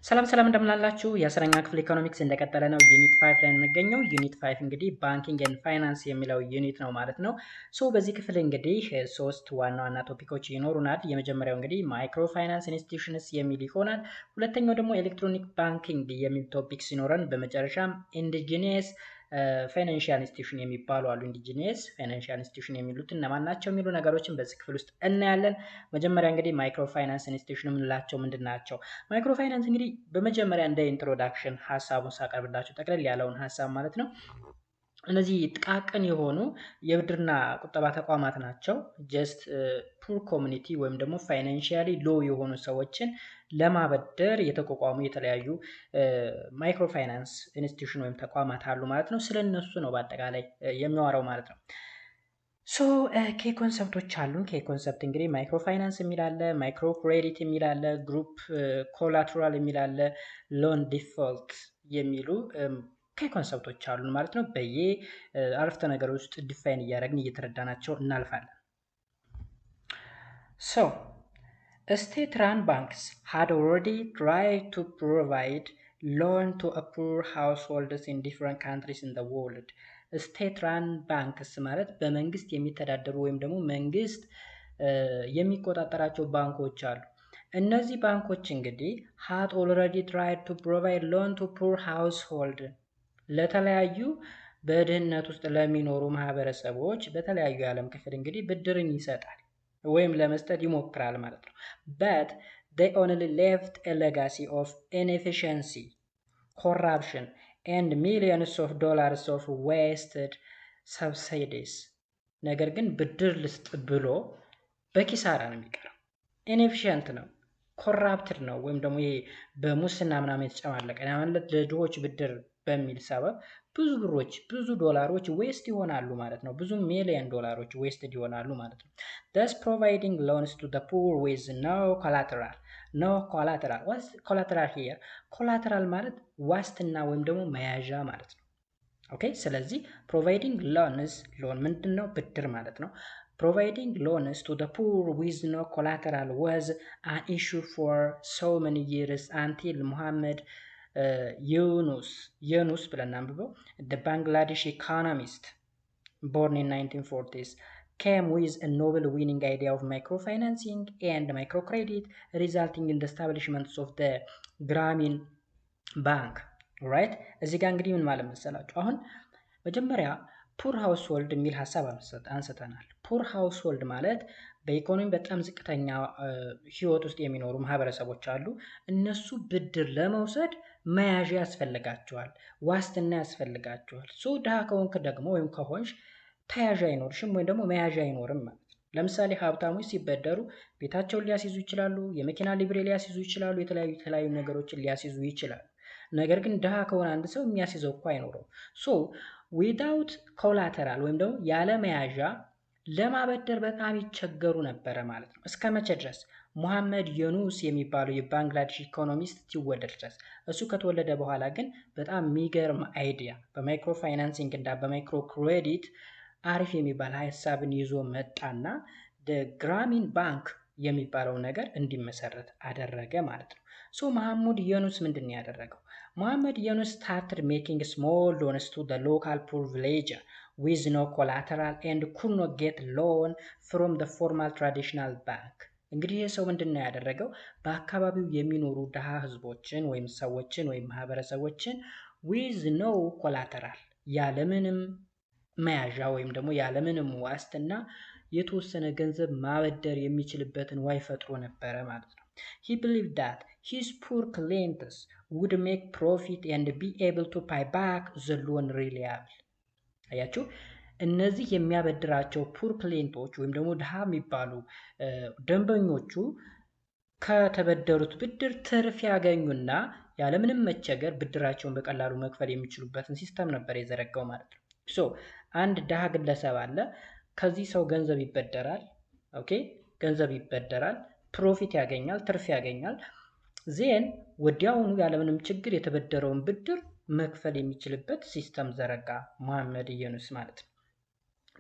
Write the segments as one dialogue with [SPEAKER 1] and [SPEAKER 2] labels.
[SPEAKER 1] ሰላም እንደምናላችሁ የአስረኛ ክፍል ኢኮኖሚክስ እንደቀጠለ ነው። ዩኒት 5 ላይ እንገኘው። ዩኒት 5 እንግዲህ ባንኪንግ ኤንድ ፋይናንስ የሚለው ዩኒት ነው ማለት ነው። በዚህ ክፍል እንግዲህ ሶስት ዋና ቶፒኮች ይኖሩናል። የመጀመሪያው እንግዲህ ማይክሮ ፋይናንስ ኢንስቲትዩሽንስ የሚል ይሆናል። ሁለተኛው ደግሞ ኤሌክትሮኒክ ባንኪንግ የሚል ቶፒክ ሲኖረን፣ በመጨረሻም ኢንዲጂኒየስ ፋይናንሻል ኢንስቲትዩሽን የሚባሉ አሉ። ኢንዲጂኒየስ ፋይናንሻል ኢንስቲትዩሽን የሚሉት እነማን ናቸው የሚሉ ነገሮችን በዚህ ክፍል ውስጥ እናያለን። መጀመሪያ እንግዲህ ማይክሮ ፋይናንስ ኢንስቲትዩሽን የምንላቸው ምንድን ናቸው? ማይክሮ ፋይናንስ እንግዲህ በመጀመሪያ እንደ ኢንትሮዳክሽን ሀሳቡን ሳቀርብላችሁ ጠቅለል ያለውን ሀሳብ ማለት ነው። እነዚህ ጥቃቅን የሆኑ የብድርና ቁጠባ ተቋማት ናቸው። ጀስት ፑር ኮሚኒቲ ወይም ደግሞ ፋይናንሺያሊ ሎ የሆኑ ሰዎችን ለማበደር የተቋቋሙ የተለያዩ ማይክሮ ፋይናንስ ኢንስቲትዩሽን ወይም ተቋማት አሉ ማለት ነው። ስለነሱ ነው በአጠቃላይ የሚያወራው ማለት ነው። ኬ ኮንሰፕቶች አሉን። ኬ ኮንሰፕት እንግዲህ ማይክሮ ፋይናንስ የሚላለ፣ ማይክሮ ክሬዲት የሚላለ፣ ግሩፕ ኮላትራል የሚላለ፣ ሎን ዲፎልት የሚሉ ኬ ኮንሰፕቶች አሉን ማለት ነው። በየ አረፍተ ነገር ውስጥ ዲፋይን እያደረግን እየተረዳናቸው እናልፋለን። state-run banks had already tried to provide loan to poor households in different countries in the world. state-run banks ማለት በመንግስት የሚተዳደሩ ወይም ደግሞ መንግስት የሚቆጣጠራቸው ባንኮች አሉ። እነዚህ ባንኮች እንግዲህ had already tried to provide loan to poor household ለተለያዩ በድህነት ውስጥ ለሚኖሩ ማህበረሰቦች በተለያዩ የዓለም ክፍል እንግዲህ ብድርን ይሰጣል ወይም ለመስጠት ይሞክራል ማለት ነው። but they only left a legacy of inefficiency, corruption and millions of dollars of wasted subsidies. ነገር ግን ብድር ልስጥ ብሎ በኪሳራ ነው የሚቀረው። ኢንኤፊሽንት ነው፣ ኮራፕትድ ነው፣ ወይም ደግሞ ይሄ በሙስና ምናምን የተጨማለቀ ማለት ለድሆች ብድር በሚል ሰበብ ብዙ ብሮች ብዙ ዶላሮች ዌስት ይሆናሉ ማለት ነው። ብዙ ሚሊዮን ዶላሮች ዌስት ይሆናሉ ማለት ነው። thus providing loans to the poor with no collateral. what's collateral here? collateral ማለት ዋስትና ወይም ደግሞ መያዣ ማለት ነው። ኦኬ ስለዚህ providing loans ሎን ምንድነው? ብድር ማለት ነው። providing loans to the poor with no collateral was an issue for so many years until Muhammad Yunus ብለን አንብበው the Bangladesh economist born in 1940s came with a novel winning idea of microfinancing and microcredit, resulting in the establishment of the Grameen Bank. right? እዚህ ጋር እንግዲህ ምን ማለት መሰላችሁ? አሁን መጀመሪያ ፑር ሃውስሆልድ የሚል ሀሳብ አንስተናል። ፑር ሃውስሆልድ ማለት በኢኮኖሚ በጣም ዝቅተኛ ህይወት ውስጥ የሚኖሩ ማህበረሰቦች አሉ። እነሱ ብድር ለመውሰድ መያዣ ያስፈልጋቸዋል፣ ዋስትና ያስፈልጋቸዋል። ድሃ ከሆንክ ደግሞ ወይም ከሆንሽ ተያዣ አይኖርሽም ወይም ደግሞ መያዣ አይኖርም ማለት ነው። ለምሳሌ ሀብታሞች ሲበደሩ ቤታቸውን ሊያስይዙ ይችላሉ፣ የመኪና ሊብሬ ሊያስይዙ ይችላሉ፣ የተለያዩ ነገሮችን ሊያስይዙ ይችላሉ። ነገር ግን ድሃ ከሆነ አንድ ሰው የሚያስይዘው እኮ አይኖረው። ዊዳውት ኮላተራል ወይም ደግሞ ያለ መያዣ ለማበደር በጣም ይቸገሩ ነበረ ማለት ነው። እስከ መቼ ድረስ? ሙሐመድ ዩኑስ የሚባለው የባንግላዴሽ ኢኮኖሚስት ሲወለድ ድረስ። እሱ ከተወለደ በኋላ ግን በጣም የሚገርም አይዲያ በማይክሮ ፋይናንሲንግ እና በማይክሮ ክሬዲት አሪፍ የሚባል ሀሳብን ይዞ መጣና ግራሚን ባንክ የሚባለው ነገር እንዲመሰረት አደረገ ማለት ነው። መሐመድ ዩኑስ ምንድን ነው ያደረገው? Muhammad Yunus started making small loans to the local poor villager with no collateral and could not get loan from the formal traditional bank. እንግዲህ ይህ ሰው ምንድን ነው ያደረገው? በአካባቢው የሚኖሩ ድሃ ህዝቦችን ወይም ሰዎችን ወይም ማህበረሰቦችን with no collateral ያለምንም መያዣ ወይም ደግሞ ያለምንም ዋስትና የተወሰነ ገንዘብ ማበደር የሚችልበትን ዋይ ፈጥሮ ነበረ ማለት ነው። He believed that his poor clients would make profit and be able to pay back the loan reliably. አያችሁ፣ እነዚህ የሚያበድራቸው ፑር ክሊንቶች ወይም ደግሞ ድሃ የሚባሉ ደንበኞቹ ከተበደሩት ብድር ትርፍ ያገኙና ያለምንም መቸገር ብድራቸውን በቀላሉ መክፈል የሚችሉበትን ሲስተም ነበር የዘረጋው ማለት ነው። አንድ ድሃ ግለሰብ አለ፣ ከዚህ ሰው ገንዘብ ይበደራል። ኦኬ ገንዘብ ይበደራል፣ ፕሮፊት ያገኛል፣ ትርፍ ያገኛል። ዜን ወዲያውኑ ያለምንም ችግር የተበደረውን ብድር መክፈል የሚችልበት ሲስተም ዘረጋ ሙሐመድ ዩኑስ ማለት ነው።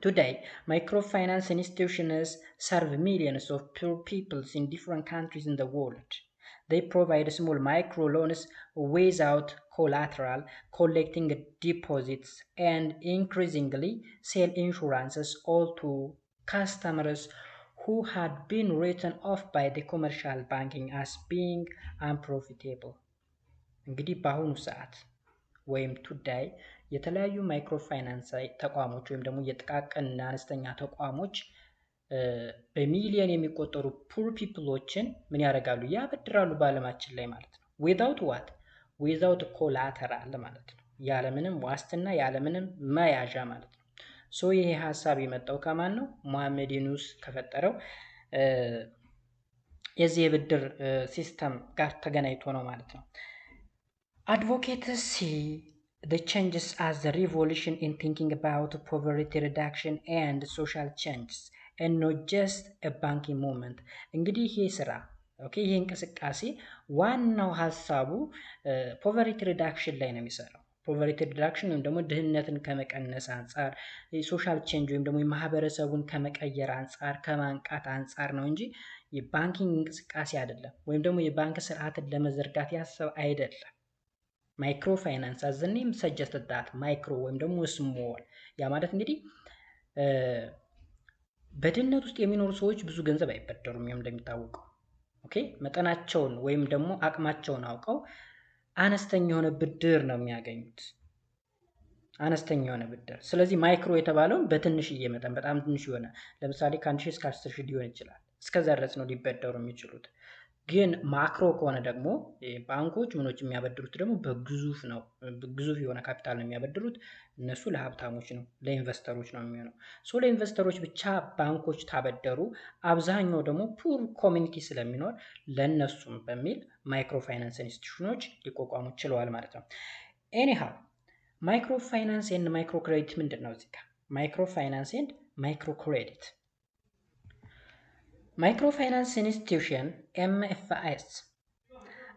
[SPEAKER 1] Today, microfinance institutions serve millions of poor people in different countries in the world. They provide small micro loans without collateral, collecting deposits, and increasingly sell insurances all to customers who had been written off by the commercial banking as being unprofitable. እንግዲህ በአሁኑ ሰዓት ወይም ቱዳይ የተለያዩ ማይክሮ ፋይናንስ ተቋሞች ወይም ደግሞ የጥቃቅንና አነስተኛ ተቋሞች በሚሊዮን የሚቆጠሩ ፑር ፒፕሎችን ምን ያደርጋሉ? ያበድራሉ በዓለማችን ላይ ማለት ነው። ዊዛውት ዋት ዊዛውት ኮላተራል ማለት ነው። ያለምንም ዋስትና ያለምንም መያዣ ማለት ነው። ሶ ይሄ ሀሳብ የመጣው ከማን ነው? ሙሐመድ ዩኑስ ከፈጠረው የዚህ የብድር ሲስተም ጋር ተገናኝቶ ነው ማለት ነው። Advocates see the changes as the revolution in thinking about poverty reduction and social changes and not just a banking movement. እንግዲህ ይሄ ስራ ይሄ እንቅስቃሴ ዋናው ሀሳቡ ፖቨርቲ ሪዳክሽን ላይ ነው የሚሰራው። ፖቨርቲ ሪዳክሽን ወይም ደግሞ ድህነትን ከመቀነስ አንጻር፣ ሶሻል ቼንጅ ወይም ደግሞ የማህበረሰቡን ከመቀየር አንጻር ከማንቃት አንጻር ነው እንጂ የባንኪንግ እንቅስቃሴ አይደለም፣ ወይም ደግሞ የባንክ ስርዓትን ለመዘርጋት ያሰብ አይደለም። ማይክሮ ፋይናንስ as the name suggested that ማይክሮ ወይም ደግሞ ስሞል ያ ማለት እንግዲህ በድህነት ውስጥ የሚኖሩ ሰዎች ብዙ ገንዘብ አይበደሩም። እንደሚታወቀው መጠናቸውን ወይም ደግሞ አቅማቸውን አውቀው አነስተኛ የሆነ ብድር ነው የሚያገኙት፣ አነስተኛ የሆነ ብድር። ስለዚህ ማይክሮ የተባለውን በትንሽዬ መጠን በጣም ትንሽ የሆነ ለምሳሌ ከ1000 እስከ 10000 ሊሆን ይችላል፣ እስከዛ ድረስ ነው ሊበደሩ የሚችሉት። ግን ማክሮ ከሆነ ደግሞ ባንኮች ምኖች የሚያበድሩት ደግሞ በግዙፍ ነው፣ ግዙፍ የሆነ ካፒታል ነው የሚያበድሩት። እነሱ ለሀብታሞች ነው፣ ለኢንቨስተሮች ነው የሚሆነው። ሶ ለኢንቨስተሮች ብቻ ባንኮች ታበደሩ፣ አብዛኛው ደግሞ ፑር ኮሚኒቲ ስለሚኖር ለነሱም በሚል ማይክሮ ፋይናንስ ኢንስቲትዩሽኖች ሊቋቋሙ ችለዋል ማለት ነው። ኤኒሃው ማይክሮ ፋይናንስ ኤንድ ማይክሮ ክሬዲት ምንድን ነው? እዚህ ጋር ማይክሮ ፋይናንስ ኤንድ ማይክሮ ክሬዲት Microfinance institutions (MFIs)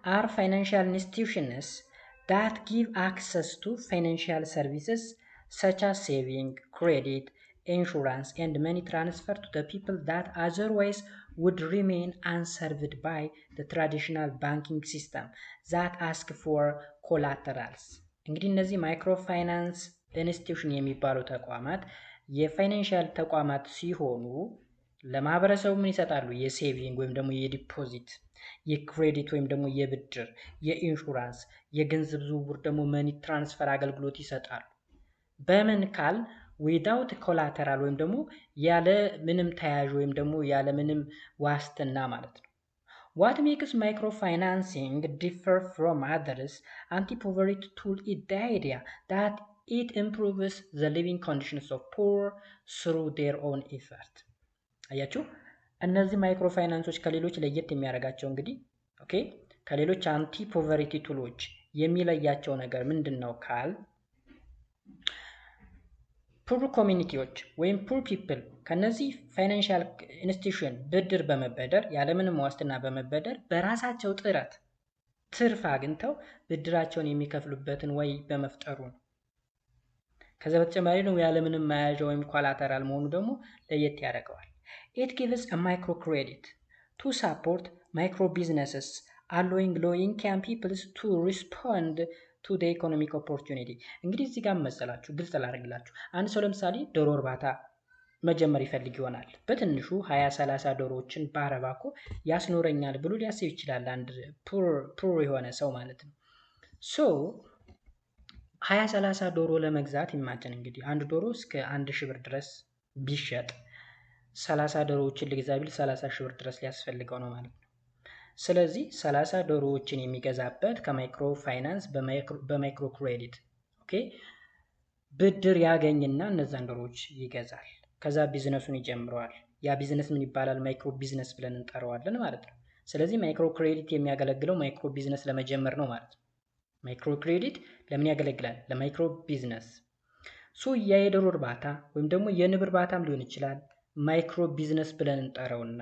[SPEAKER 1] are financial institutions that give access to financial services such as saving, credit, insurance, and money transfer to the people that otherwise would remain unserved by the traditional banking system that ask for collaterals. እንግዲህ እነዚህ ማይክሮፋይናንስ ኢንስቲትዩሽን የሚባሉ ተቋማት የፋይናንሻል ተቋማት ሲሆኑ ለማህበረሰቡ ምን ይሰጣሉ? የሴቪንግ ወይም ደግሞ የዲፖዚት፣ የክሬዲት ወይም ደግሞ የብድር፣ የኢንሹራንስ፣ የገንዘብ ዝውውር ደግሞ መኒ ትራንስፈር አገልግሎት ይሰጣሉ። በምን ካል ዊዳውት ኮላተራል ወይም ደግሞ ያለ ምንም ተያዥ ወይም ደግሞ ያለ ምንም ዋስትና ማለት ነው። What makes microfinancing differ from others anti-poverty tool is the idea that it improves the living conditions of poor through their own effort. አያችሁ እነዚህ ማይክሮ ፋይናንሶች ከሌሎች ለየት የሚያደርጋቸው እንግዲህ ከሌሎች አንቲ ፖቨርቲ ቱሎች የሚለያቸው ነገር ምንድነው ካል ፑር ኮሚኒቲዎች ወይም ፑር ፒፕል ከነዚህ ፋይናንሻል ኢንስቲትዩሽን ብድር በመበደር ያለምንም ዋስትና በመበደር በራሳቸው ጥረት ትርፍ አግኝተው ብድራቸውን የሚከፍሉበትን ወይ በመፍጠሩ ነው። ከዛ በተጨማሪ ነው ያለምንም መያዣ ወይም ኮላተራል መሆኑ ደግሞ ለየት ያደርገዋል። It gives a microcredit to support micro businesses, allowing low-income people to respond to the economic opportunity. እንግዲህ እዚህ ጋር መሰላችሁ ግልጽ ላደርግላችሁ። አንድ ሰው ለምሳሌ ዶሮ እርባታ መጀመር ይፈልግ ይሆናል። በትንሹ 20-30 ዶሮዎችን ባረባ እኮ ያስኖረኛል ብሎ ሊያስብ ይችላል፣ አንድ ፑር የሆነ ሰው ማለት ነው። ሶ 20-30 ዶሮ ለመግዛት ኢማጂን እንግዲህ አንድ ዶሮ እስከ 1000 ብር ድረስ ቢሸጥ 30 ዶሮዎችን ልግዛ ቢል 30 ሺህ ብር ድረስ ሊያስፈልገው ነው ማለት ነው። ስለዚህ 30 ዶሮዎችን የሚገዛበት ከማይክሮ ፋይናንስ በማይክሮ ክሬዲት ብድር ያገኝና እነዛን ዶሮዎች ይገዛል። ከዛ ቢዝነሱን ይጀምረዋል። ያ ቢዝነስ ምን ይባላል? ማይክሮ ቢዝነስ ብለን እንጠራዋለን ማለት ነው። ስለዚህ ማይክሮ ክሬዲት የሚያገለግለው ማይክሮ ቢዝነስ ለመጀመር ነው ማለት ነው። ማይክሮ ክሬዲት ለምን ያገለግላል? ለማይክሮ ቢዝነስ። ሶ የዶሮ እርባታ ወይም ደግሞ የንብ እርባታም ሊሆን ይችላል ማይክሮ ቢዝነስ ብለን እንጠራውና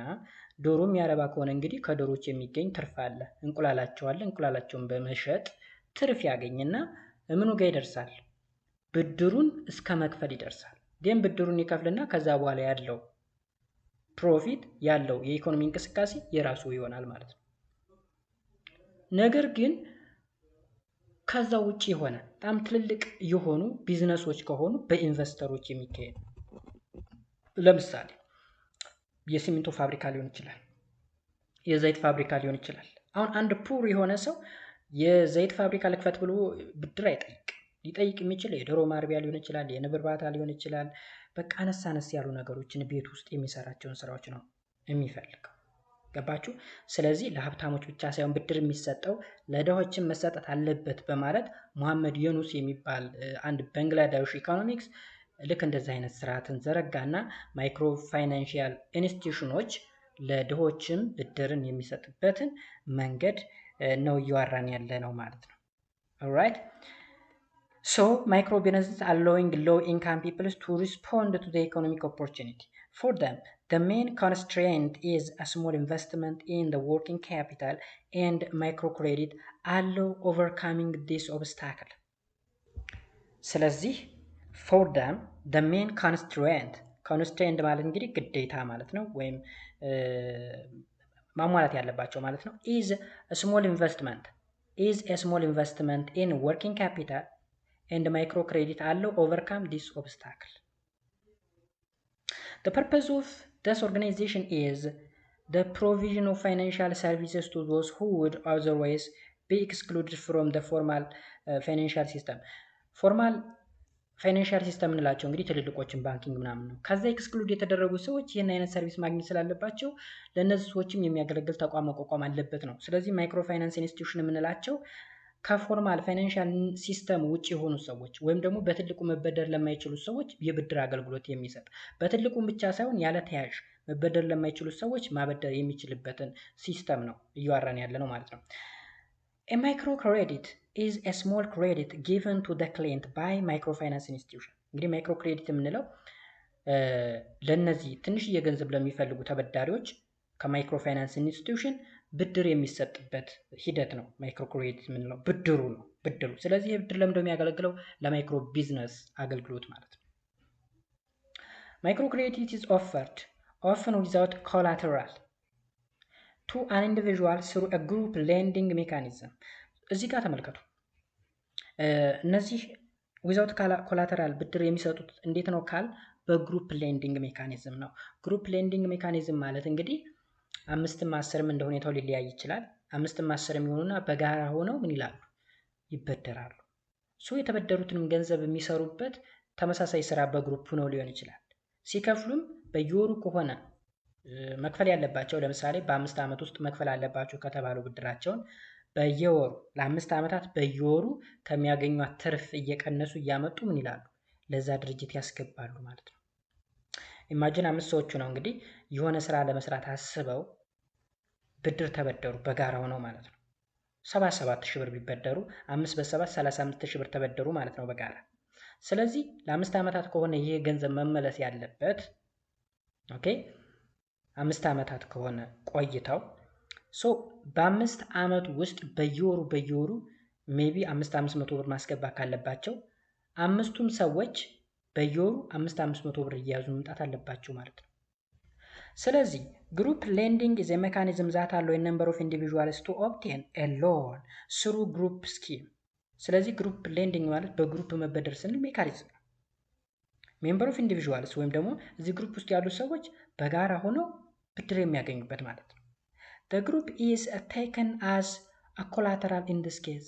[SPEAKER 1] ዶሮ የሚያረባ ከሆነ እንግዲህ ከዶሮች የሚገኝ ትርፍ አለ። እንቁላላቸውን በመሸጥ ትርፍ ያገኝና ምኑ ጋር ይደርሳል? ብድሩን እስከ መክፈል ይደርሳል። ግን ብድሩን ይከፍልና ከዛ በኋላ ያለው ፕሮፊት ያለው የኢኮኖሚ እንቅስቃሴ የራሱ ይሆናል ማለት ነው። ነገር ግን ከዛ ውጪ የሆነ በጣም ትልልቅ የሆኑ ቢዝነሶች ከሆኑ በኢንቨስተሮች የሚካሄድ ለምሳሌ የሲሚንቶ ፋብሪካ ሊሆን ይችላል፣ የዘይት ፋብሪካ ሊሆን ይችላል። አሁን አንድ ፑር የሆነ ሰው የዘይት ፋብሪካ ልክፈት ብሎ ብድር አይጠይቅ። ሊጠይቅ የሚችል የዶሮ ማርቢያ ሊሆን ይችላል፣ የንብ እርባታ ሊሆን ይችላል። በቃ አነስ ያሉ ነገሮችን ቤት ውስጥ የሚሰራቸውን ስራዎች ነው የሚፈልገው። ገባችሁ? ስለዚህ ለሀብታሞች ብቻ ሳይሆን ብድር የሚሰጠው ለድሆችም መሰጠት አለበት በማለት መሐመድ ዩኑስ የሚባል አንድ ባንግላዴሽ ኢኮኖሚክስ ልክ እንደዚህ አይነት ስርዓትን ዘረጋና ማይክሮ ፋይናንሺያል ኢንስቲትዩሽኖች ለድሆችም ብድርን የሚሰጥበትን መንገድ ነው እያወራን ያለ ነው ማለት ነው። ኦልራይት ሶ ማይክሮ ቢዝነስ allowing low income people to respond to the economic opportunity. For them, the main constraint is a small investment in the working capital, and microcredit allow overcoming this obstacle. ስለዚህ for them, the main constraint ማለት እንግዲህ ግዴታ ማለት ነው ወይም ማሟላት ያለባቸው ማለት ነው is a small investment in working capital, and microcredit allow overcome this obstacle. The purpose of this organization is the provision of financial services to those who would otherwise be excluded from the formal financial system. ፎርማል ፋይናንሻል ሲስተም እንላቸው እንግዲህ ትልልቆችን ባንኪንግ ምናምን ነው። ከዛ ኤክስክሉድ የተደረጉ ሰዎች ይህን አይነት ሰርቪስ ማግኘት ስላለባቸው ለእነዚህ ሰዎችም የሚያገለግል ተቋም መቋቋም አለበት ነው። ስለዚህ ማይክሮ ፋይናንስ ኢንስቲትዩሽን የምንላቸው ከፎርማል ፋይናንሻል ሲስተም ውጭ የሆኑ ሰዎች ወይም ደግሞ በትልቁ መበደር ለማይችሉ ሰዎች የብድር አገልግሎት የሚሰጥ በትልቁም ብቻ ሳይሆን ያለ ተያዥ መበደር ለማይችሉ ሰዎች ማበደር የሚችልበትን ሲስተም ነው እያወራን ያለ ነው ማለት ነው። A microcredit is a small credit given to the client by microfinance institution. እንግዲህ ማይክሮክሬዲት የምንለው ለነዚህ ትንሽ የገንዘብ ለሚፈልጉ ተበዳሪዎች ከማይክሮፋይናንስ ኢንስቲትዩሽን ብድር የሚሰጥበት ሂደት ነው። ማይክሮክሬዲት የምንለው ብድሩ ነው ብድሩ። ስለዚህ ይህ ብድር ለምንድነው የሚያገለግለው? ለማይክሮ ቢዝነስ አገልግሎት ማለት ነው። ማይክሮክሬዲት is offered often without collateral to an individual through a group lending mechanism. እዚህ ጋር ተመልከቱ። እነዚህ ዊዛውት ኮላተራል ብድር የሚሰጡት እንዴት ነው ካል በግሩፕ ሌንዲንግ ሜካኒዝም ነው። ግሩፕ ሌንዲንግ ሜካኒዝም ማለት እንግዲህ 5ም 10ም እንደ ሁኔታው ሊለያይ ይችላል። 5ም 10ም ይሆኑና በጋራ ሆነው ምን ይላሉ? ይበደራሉ። የተበደሩትንም ገንዘብ የሚሰሩበት ተመሳሳይ ስራ በግሩፕ ሆነው ሊሆን ይችላል። ሲከፍሉም በየወሩ ከሆነ መክፈል ያለባቸው ለምሳሌ በ5 ዓመት ውስጥ መክፈል አለባቸው ከተባሉ ብድራቸውን በየወሩ ለ5 ዓመታት በየወሩ ከሚያገኙት ትርፍ እየቀነሱ እያመጡ ምን ይላሉ? ለዛ ድርጅት ያስገባሉ ማለት ነው። ኢማጂን 5 ሰዎች ነው እንግዲህ የሆነ ስራ ለመስራት አስበው ብድር ተበደሩ በጋራ ሆነው ማለት ነው። 77,000 ብር ቢበደሩ 5 በ7 35,000 ብር ተበደሩ ማለት ነው በጋራ። ስለዚህ ለ5 ዓመታት ከሆነ ይሄ ገንዘብ መመለስ ያለበት ኦኬ 5 ዓመታት ከሆነ ቆይተው በ5 ዓመት ውስጥ በየወሩ ሜቢ 500 ብር ማስገባት ካለባቸው አምስቱም ሰዎች በየወሩ 500 ብር እያያዙ መምጣት አለባቸው ማለት ነው። ስለዚህ ግሩፕ ሌንዲንግ is a mechanism that allows a number of individuals to obtain a loan through group scheme. ስለዚህ ግሩፕ ሌንዲንግ ማለት በግሩፕ መበደር ስንል ሜካኒዝም ነው። ሜምበር ኦፍ ኢንዲቪጁዋልስ ወይም ደግሞ እዚህ ግሩፕ ውስጥ ያሉ ሰዎች በጋራ ሆነው ብድር የሚያገኙበት ማለት ነው። The group is taken as a collateral in this case.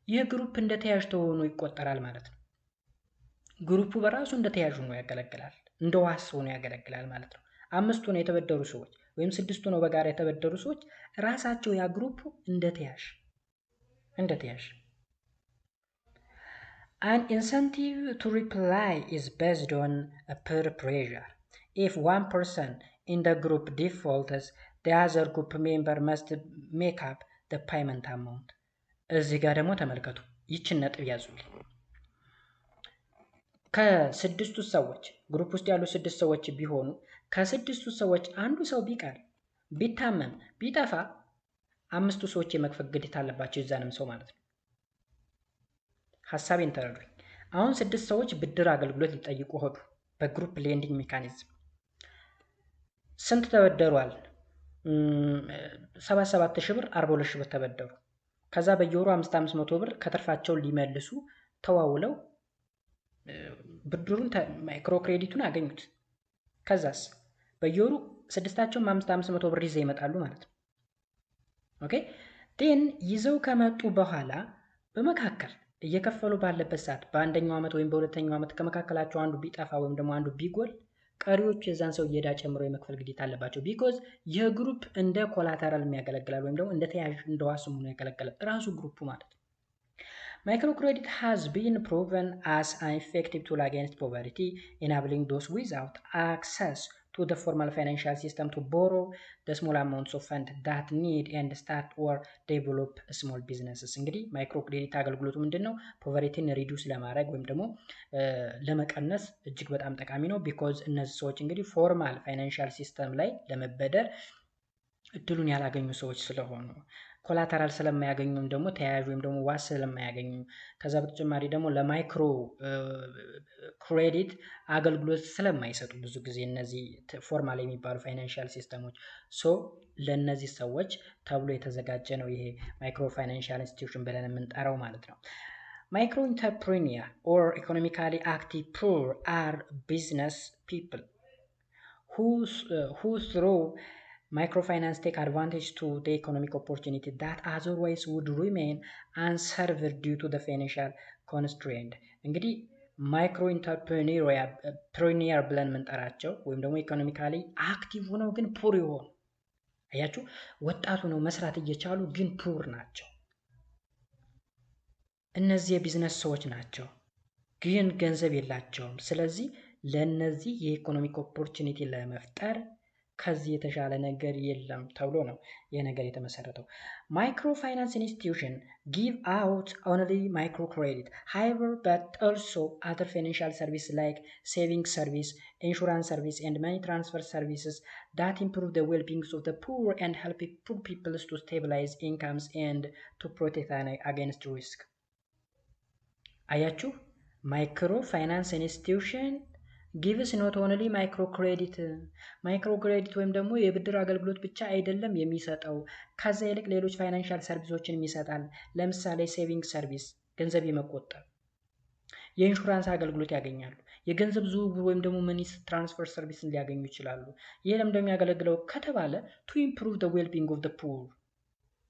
[SPEAKER 1] ይህ ግሩፕ እንደ ተያዥ ሆኖ ይቆጠራል ማለት ነው። ግሩፑ በራሱ እንደ ተያዥ ሆኖ ያገለግላል፣ እንደ ዋስ ሆኖ ያገለግላል ማለት ነው። 5 ሆነው የተበደሩ ሰዎች ወይም 6 ሆነው በጋራ የተበደሩ ሰዎች ራሳቸው ያ ግሩፑ እንደ ተያዥ An incentive to repay is based on a peer pressure. If one person in the group defaults, the other group member must make up the payment amount. እዚህ ጋር ደግሞ ተመልከቱ፣ ይችን ነጥብ ያዙልኝ። ከ6ቱ ሰዎች ግሩፕ ውስጥ ያሉ 6 ሰዎች ቢሆኑ ከ6ቱ ሰዎች አንዱ ሰው ቢቀር ቢታመም ቢጠፋ 5ቱ ሰዎች የመክፈል ግዴታ አለባቸው የዛንም ሰው ማለት ነው። ሐሳቤን ተረዱኝ። አሁን 6 ሰዎች ብድር አገልግሎት ሊጠይቁ ሆዱ በግሩፕ ሌንዲንግ ሜካኒዝም ስንት ተበደሯል? 77,000 ብር 42,000 ብር ተበደሩ። ከዛ በየወሩ 500 ብር ከትርፋቸው ሊመልሱ ተዋውለው ብድሩን ማይክሮ ክሬዲቱን አገኙት። ከዛስ በየወሩ ስድስታቸውም 500 ብር ይዘው ይመጣሉ ማለት ነው። ኦኬ ዴን ይዘው ከመጡ በኋላ በመካከል እየከፈሉ ባለበት ሰዓት በአንደኛው ዓመት ወይም በሁለተኛው ዓመት ከመካከላቸው አንዱ ቢጠፋ ወይም ደግሞ አንዱ ቢጎል ቀሪዎቹ የዛን ሰው የዕዳ ጨምሮ የመክፈል ግዴታ አለባቸው። ቢኮዝ ይህ ግሩፕ እንደ ኮላተራል የሚያገለግላል ወይም ደግሞ እንደ ተያዥ እንደ ዋስ ሆኖ ያገለግላል ራሱ ግሩፑ ማለት ነው። Microcredit has been proven as an effective tool against poverty, enabling those without access to the formal financial system to borrow the small amounts of funds that need and start or develop small businesses. እንግዲህ ማይክሮክሬዲት አገልግሎቱ ምንድነው? ፖቨርቲን ሪዱስ ለማድረግ ወይም ደግሞ ለመቀነስ እጅግ በጣም ጠቃሚ ነው። ቢኮዝ እነዚህ ሰዎች እንግዲህ ፎርማል ፋይናንሻል ሲስተም ላይ ለመበደር እድሉን ያላገኙ ሰዎች ስለሆኑ ኮላተራል ስለማያገኙም ደግሞ ተያያዥ ወይም ደግሞ ዋስ ስለማያገኙ ከዛ በተጨማሪ ደግሞ ለማይክሮ ክሬዲት አገልግሎት ስለማይሰጡ ብዙ ጊዜ እነዚህ ፎርማል የሚባሉ ፋይናንሻል ሲስተሞች ለእነዚህ ሰዎች ተብሎ የተዘጋጀ ነው ይሄ ማይክሮ ፋይናንሻል ኢንስቲትዩሽን ብለን የምንጠራው ማለት ነው። ማይክሮ ኢንተርፕሪኒየር ኦር ኢኮኖሚካሊ አክቲቭ ፑር አር ቢዝነስ ፒፕል who through microfinance take advantage to the economic opportunity that otherwise would remain unserved due to the financial constraint. እንግዲህ ማይክሮ ኢንተርፕሪኒየር ብለን የምንጠራቸው ወይም ደግሞ ኢኮኖሚካሊ አክቲቭ ሆነው ግን ፑር የሆኑ አያችሁ፣ ወጣቱ ነው መስራት እየቻሉ ግን ፑር ናቸው። እነዚህ የቢዝነስ ሰዎች ናቸው ግን ገንዘብ የላቸውም። ስለዚህ ለነዚህ የኢኮኖሚክ ኦፖርቹኒቲ ለመፍጠር ከዚህ የተሻለ ነገር የለም ተብሎ ነው ይህ ነገር የተመሰረተው። ማይክሮ ፋይናንስ ኢንስቲትዩሽን ጊቭ አውት ኦንሊ ማይክሮ ክሬዲት however but also other financial services like saving service, insurance service and money transfer services that improve the well-being of the poor and help poor people to stabilize incomes and to protect against risk. አያችሁ፣ ማይክሮ ፋይናንስ ኢንስቲትዩሽን ጊቭስ ኖት ኦንሊ ማይክሮ ክሬዲት ወይም ደግሞ የብድር አገልግሎት ብቻ አይደለም የሚሰጠው፣ ከዛ ይልቅ ሌሎች ፋይናንሻል ሰርቪሶችን ይሰጣል። ለምሳሌ ሴቪንግ ሰርቪስ ገንዘብ የመቆጠብ፣ የኢንሹራንስ አገልግሎት ያገኛሉ። የገንዘብ ዝውውር ወይም ደግሞ መኒ ትራንስፈር ሰርቪስን ሊያገኙ ይችላሉ። ይህ ለምን እንደሚያገለግለው ከተባለ ቱ ኢምፕሩቭ ዘ ዌልቢንግ ኦፍ ዘ ፑር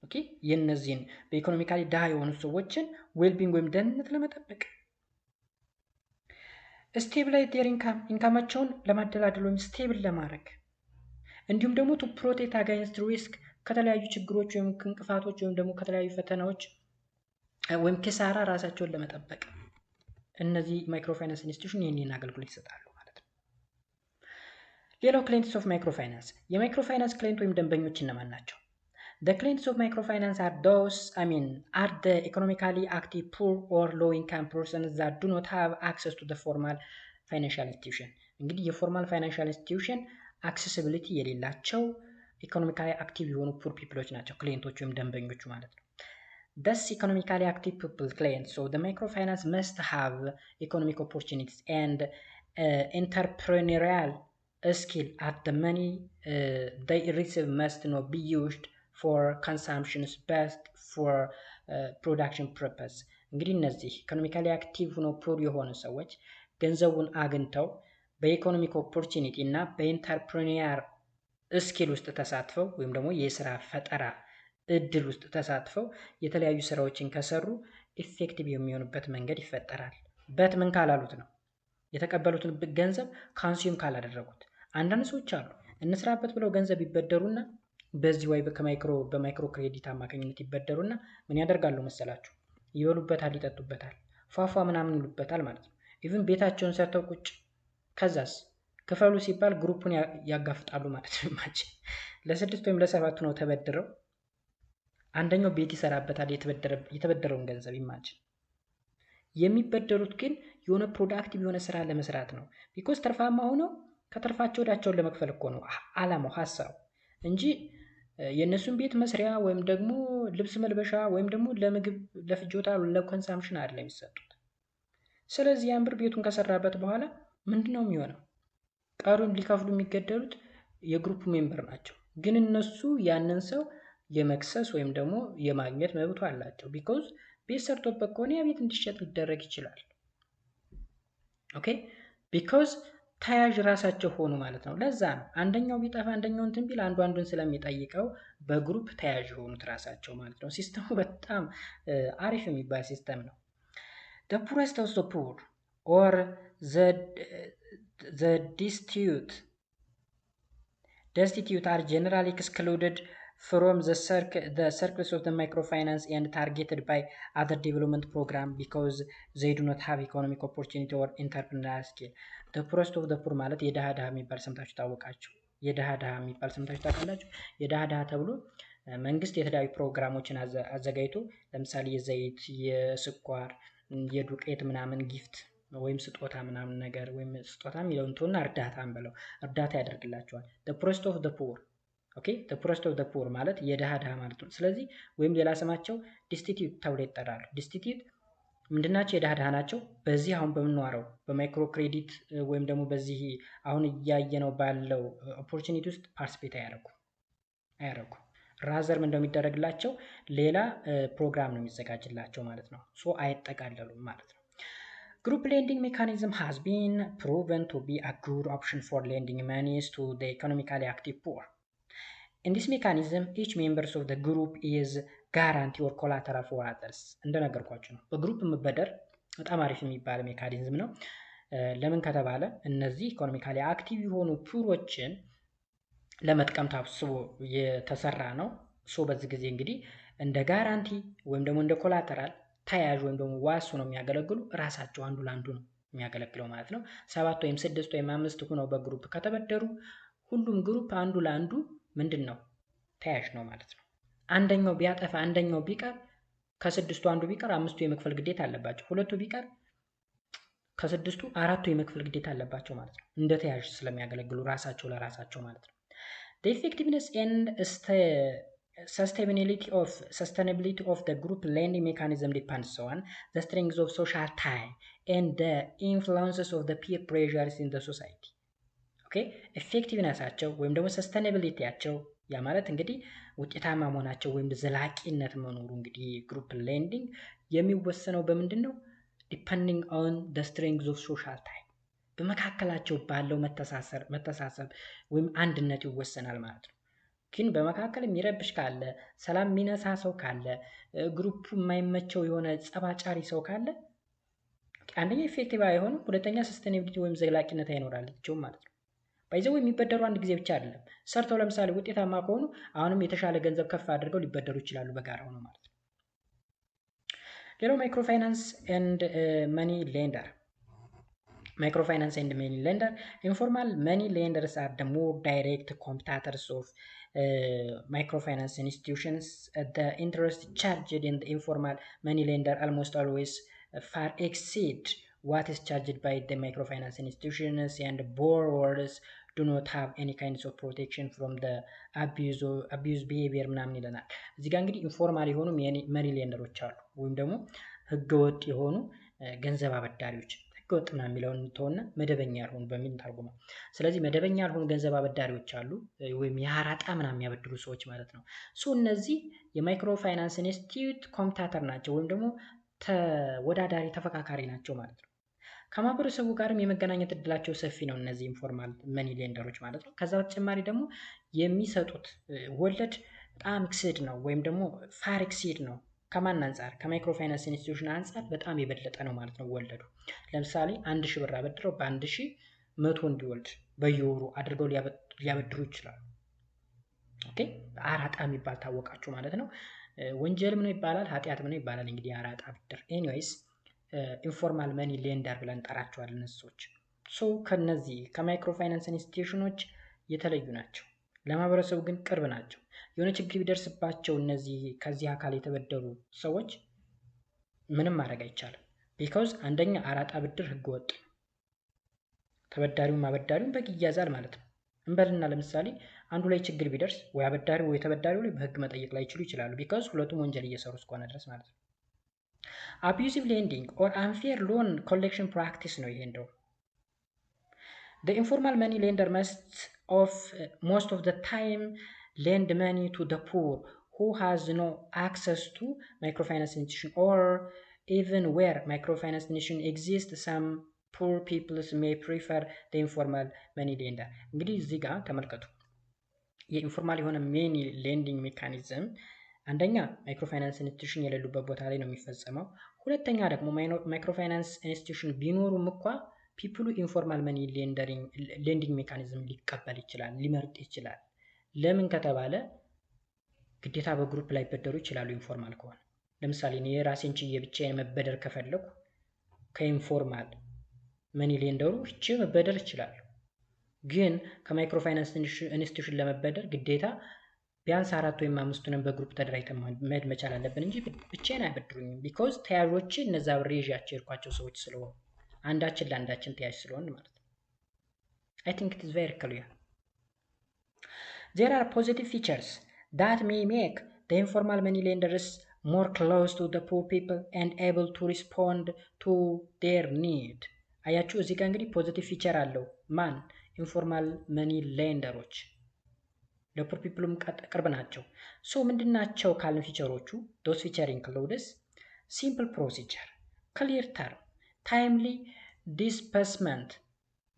[SPEAKER 1] ኦኬ፣ የእነዚህን በኢኮኖሚካሊ ድሃ የሆኑ ሰዎችን ዌልቢንግ ወይም ደህንነት ለመጠበቅ ስቴብላይዝ ዴር ኢንካማቸውን ለማደላደል ወይም ስቴብል ለማድረግ እንዲሁም ደግሞ ቱ ፕሮቴክት አጋይንስት ሪስክ ከተለያዩ ችግሮች ወይም እንቅፋቶች ወይም ደግሞ ከተለያዩ ፈተናዎች ወይም ኪሳራ ራሳቸውን ለመጠበቅ እነዚህ ማይክሮፋይናንስ ኢንስቲትዩሽን ይህንን አገልግሎት ይሰጣሉ ማለት ነው። ሌላው ክላይንትስ ኦፍ ማይክሮፋይናንስ፣ የማይክሮፋይናንስ ክላይንት ወይም ደንበኞች እነማን ናቸው? The clients of microfinance are are the economically active poor or low-income persons that do not have access to the formal financial institution. እንግዲህ የፎርማል ፋይናንሻል ኢንስቲትዩሽን አክሴሲቢሊቲ የሌላቸው ኢኮኖሚካሊ አክቲቭ የሆኑ ፑር ፒፕሎች ናቸው ክሊየንቶች ወይም ደንበኞቹ ማለት ነው። Thus economically active people clients, so the microfinance must have economic opportunities and entrepreneurial skill at the money they receive must not be used for consumptions best for production purpose. እንግዲህ እነዚህ ኢኮኖሚካሊ አክቲቭ ሆኖ ፑር የሆኑ ሰዎች ገንዘቡን አግኝተው በኢኮኖሚክ ኦፖርቹኒቲ እና በኢንተርፕሪኒየር ስኪል ውስጥ ተሳትፈው ወይም ደግሞ የስራ ፈጠራ እድል ውስጥ ተሳትፈው የተለያዩ ስራዎችን ከሰሩ ኢፌክቲቭ የሚሆኑበት መንገድ ይፈጠራል። በት ምን ካላሉት ነው የተቀበሉትን ገንዘብ ካንሱም ካላደረጉት። አንዳንድ ሰዎች አሉ እንስራበት ብለው ገንዘብ ይበደሩና በዚህ ወይ በማይክሮ ክሬዲት አማካኝነት ይበደሩና ምን ያደርጋሉ መሰላችሁ? ይበሉበታል፣ ይጠጡበታል፣ ፏፏ ምናምን ይሉበታል ማለት ነው። ኢቭን ቤታቸውን ሰርተው ቁጭ ከዛስ ክፈሉ ሲባል ግሩፑን ያጋፍጣሉ ማለት ነው። ማጭ ለ6 ወይም ለ7 ነው ተበድረው አንደኛው ቤት ይሰራበታል የተበደረውን ገንዘብ ኢማጂን። የሚበደሩት ግን የሆነ ፕሮዳክቲቭ የሆነ ስራ ለመስራት ነው። ቢኮዝ ትርፋማ ሆነው ከትርፋቸው ወዳቸውን ለመክፈል እኮ ነው አላማው ሐሳቡ እንጂ የእነሱን ቤት መስሪያ ወይም ደግሞ ልብስ መልበሻ ወይም ደግሞ ለምግብ ለፍጆታ ለኮንሳምፕሽን አይደለም የሚሰጡት። ስለዚህ ያን ብር ቤቱን ከሰራበት በኋላ ምንድነው የሚሆነው? ቀሩን ሊከፍሉ የሚገደሉት የግሩፕ ሜምበር ናቸው። ግን እነሱ ያንን ሰው የመክሰስ ወይም ደግሞ የማግኘት መብቱ አላቸው። ቢኮዝ ቤት ሰርቶበት ከሆነ ያ ቤት እንዲሸጥ ሊደረግ ይችላል። ኦኬ ቢኮዝ ተያዥ ራሳቸው ሆኑ ማለት ነው። ለዛ ነው አንደኛው ቢጠፋ አንደኛው እንትን ቢል አንዱ አንዱን ስለሚጠይቀው በግሩፕ ተያዥ የሆኑት ራሳቸው ማለት ነው። ሲስተሙ በጣም አሪፍ የሚባል ሲስተም ነው። the poorest of the poor or the destitute are generally excluded from the circles of the microfinance and targeted by other development program because they do not have economic opportunity or entrepreneurial skill. the poorest of the poor ማለት የደሃ ደሃ የሚባል ሰምታችሁ ታወቃችሁ? የደሃ ደሃ የሚባል ሰምታችሁ ታውቃላችሁ? የደሃ ደሃ ተብሎ መንግስት የተለያዩ ፕሮግራሞችን አዘጋጅቶ ለምሳሌ የዘይት፣ የስኳር፣ የዱቄት ምናምን ጊፍት ወይም ስጦታ ምናምን ነገር ወይም ስጦታ የሚለውን ተውና እርዳታ እንበለው እርዳታ ያደርግላቸዋል። the poorest of the poor ኦኬ the poorest of the poor ማለት የደሃ ደሃ ማለት ነው። ስለዚህ ወይም ሌላ ስማቸው destitute ተብሎ ይጠራሉ። destitute ምንድናቸው? የደሃ ደሃ ናቸው። በዚህ አሁን በምንዋረው በማይክሮ ክሬዲት ወይም ደግሞ በዚህ አሁን እያየነው ባለው ኦፖርቹኒቲ ውስጥ ፓርቲሲፔት አያደርጉ ራዘር ምን እንደሚደረግላቸው ሌላ ፕሮግራም ነው የሚዘጋጅላቸው ማለት ነው። ሶ አይጠቃለሉም ማለት ነው። Group lending mechanism has been proven to be a good option for lending monies to the economically active poor. In this mechanism, each members of the group is guarantee or collateral for others. እንደነገርኳችሁ ነው። በግሩፕ መበደር በጣም አሪፍ የሚባል ሜካኒዝም ነው። ለምን ከተባለ እነዚህ ኢኮኖሚካሊ አክቲቭ የሆኑ ፑሮችን ለመጥቀም ታስቦ የተሰራ ነው። ሶ በዚህ ጊዜ እንግዲህ እንደ ጋራንቲ ወይም ደግሞ እንደ ኮላተራል ተያዥ ወይም ደግሞ ዋስ ነው የሚያገለግሉ ራሳቸው አንዱ ለአንዱ ነው የሚያገለግለው ማለት ነው። 7 ወይም 6 ወይም 5 ሆነው በግሩፕ ከተበደሩ ሁሉም ግሩፕ አንዱ ለአንዱ ምንድነው ተያዥ ነው ማለት ነው። አንደኛው ቢያጠፋ አንደኛው ቢቀር ከስድስቱ አንዱ ቢቀር አምስቱ የመክፈል ግዴታ አለባቸው። ሁለቱ ቢቀር ከስድስቱ አራቱ የመክፈል ግዴታ አለባቸው ማለት ነው። እንደ ተያዥ ስለሚያገለግሉ ራሳቸው ለራሳቸው ማለት ነው። the effectiveness and sustainability of the group lending mechanism depends on the strength of social tie and the influences of the peer pressures in the society. ኦኬ ኤፌክቲቭነሳቸው ወይም ደግሞ ሰስቴናቢሊቲያቸው ያ ማለት እንግዲህ ውጤታማ መሆናቸው ወይም ዘላቂነት መኖሩ እንግዲህ ግሩፕ ሌንዲንግ የሚወሰነው በምንድን ነው? ዲፔንዲንግ ኦን the strength of social tie በመካከላቸው ባለው መተሳሰብ ወይም አንድነት ይወሰናል ማለት ነው። ግን በመካከል የሚረብሽ ካለ ሰላም የሚነሳ ሰው ካለ ግሩፑ የማይመቸው የሆነ ጸባጫሪ ሰው ካለ አንደኛ ኢፌክቲቭ አይሆንም፣ ሁለተኛ ሰስቴናቢሊቲ ወይም ዘላቂነት አይኖራቸውም ማለት ነው። ባይዘው የሚበደሩ አንድ ጊዜ ብቻ አይደለም። ሰርተው ለምሳሌ ውጤታማ ከሆኑ አሁንም የተሻለ ገንዘብ ከፍ አድርገው ሊበደሩ ይችላሉ በጋራ ሆኖ ማለት ነው። ሌላው ማይክሮፋይናንስ ኤንድ መኒ ሌንደር microfinance and money lender. Informal money lenders are the more direct competitors of microfinance institutions. The interest charged in the informal money lender almost always far exceed what is charged by the microfinance institutions, and borrowers do not have any kinds of protection from the abuse behavior ምናምን ይለናል። እዚህ ጋር እንግዲህ ኢንፎርማል የሆኑ መኒ ሌንደሮች አሉ ወይም ደግሞ ህገወጥ የሆኑ ገንዘብ አበዳሪዎች ህገወጥ ምናምን የሚለውን ተውና መደበኛ ያልሆኑ በሚል ታርጉመው። ስለዚህ መደበኛ ያልሆኑ ገንዘብ አበዳሪዎች አሉ ወይም የአራጣ ምናምን የሚያበድሩ ሰዎች ማለት ነው። ሶ እነዚህ የማይክሮ ፋይናንስ ኢንስቲትዩት ኮምፒታተር ናቸው ወይም ደግሞ ተወዳዳሪ ተፈካካሪ ናቸው ማለት ነው። ከማህበረሰቡ ጋርም የመገናኘት እድላቸው ሰፊ ነው እነዚህ ኢንፎርማል መኒ ሌንደሮች ማለት ነው። ከዛ በተጨማሪ ደግሞ የሚሰጡት ወለድ በጣም ኤክሲድ ነው ወይም ደግሞ ፋር ኤክሲድ ነው። ከማን አንጻር? ከማይክሮ ፋይናንስ ኢንስቲትዩሽን አንጻር በጣም የበለጠ ነው ማለት ነው ወለዱ። ለምሳሌ 1000 ብር አበድረው በ1000 100 እንዲወልድ በየወሩ አድርገው ሊያበድሩ ይችላሉ። ኦኬ አራጣ የሚባል ታወቃችሁ ማለት ነው። ወንጀልም ነው ይባላል፣ ኃጢአትም ነው ይባላል። እንግዲህ አራጣ ብድር ኤኒዌይስ ኢንፎርማል መኒ ሌንደር ብለን እንጠራቸዋለን እነሱዎች። ሶ ከነዚህ ከማይክሮ ፋይናንስ ኢንስቲትዩሽኖች የተለዩ ናቸው፣ ለማህበረሰቡ ግን ቅርብ ናቸው። የሆነ ችግር ቢደርስባቸው እነዚህ ከዚህ አካል የተበደሩ ሰዎች ምንም ማድረግ አይቻልም። ቢኮዝ አንደኛ አራጣ ብድር ህገወጥ፣ ተበዳሪውም አበዳሪውም በግ ይያዛል ማለት ነው። እንበልና ለምሳሌ አንዱ ላይ ችግር ቢደርስ ወይ አበዳሪው ወይ ተበዳሪው ላይ በህግ መጠየቅ ላይ ይችሉ ይችላሉ። ቢኮዝ ሁለቱም ወንጀል እየሰሩ እስከሆነ ድረስ ማለት ነው። አቢዩዚቭ ሌንዲንግ ኦር አንፌር ሎን ኮሌክሽን ፕራክቲስ ነው ይሄ እንደው the informal money lender must of most of the time lend money to the poor who has no access to microfinance institution, or even where microfinance institution exists, some poor people may prefer the informal money lender. እንግዲህ እዚህ ጋር ተመልከቱ የኢንፎርማል የሆነ ሜኒ ሌንዲንግ ሜካኒዝም አንደኛ ማይክሮፋይናንስ ኢንስቲትዩሽን የሌሉበት ቦታ ላይ ነው የሚፈጸመው። ሁለተኛ ደግሞ ማይክሮፋይናንስ ኢንስቲትዩሽን ቢኖሩም እንኳ ፒፕሉ ኢንፎርማል መኒ ሌንዲንግ ሜካኒዝም ሊቀበል ይችላል፣ ሊመርጥ ይችላል። ለምን ከተባለ ግዴታ በግሩፕ ላይ በደሩ ይችላሉ። ኢንፎርማል ከሆነ ለምሳሌ እኔ የራሴን ችዬ ብቻዬን መበደር ከፈለኩ ከኢንፎርማል መኒ ሌንደሩ እቺ መበደር ይችላል። ግን ከማይክሮፋይናንስ ኢንስቲትዩሽን ለመበደር ግዴታ ቢያንስ 4 ወይም 5ቱንም በግሩፕ ተደራጅተን መሄድ መቻል አለብን እንጂ ብቻዬን አይበድሩኝም። ቢኮዝ ተያዦች እነዛ ብር ይዣቸው የሄድኳቸው ሰዎች ስለሆኑ አንዳችን ለአንዳችን ተያዥ ስለሆን ማለት ነው። I think it is very clear. There are positive features that may make the informal money lenders more close to the poor people and able to respond to their need. አያችሁ እዚህ ጋር እንግዲህ ፖዚቲቭ ፊቸር አለው ማን ኢንፎርማል መኒ ሌንደሮች ለፖር ፒፕሉም ቅርብ ናቸው። ሶ ምንድናቸው ካልን ፊቸሮቹ those feature includes simple procedure, clear term, timely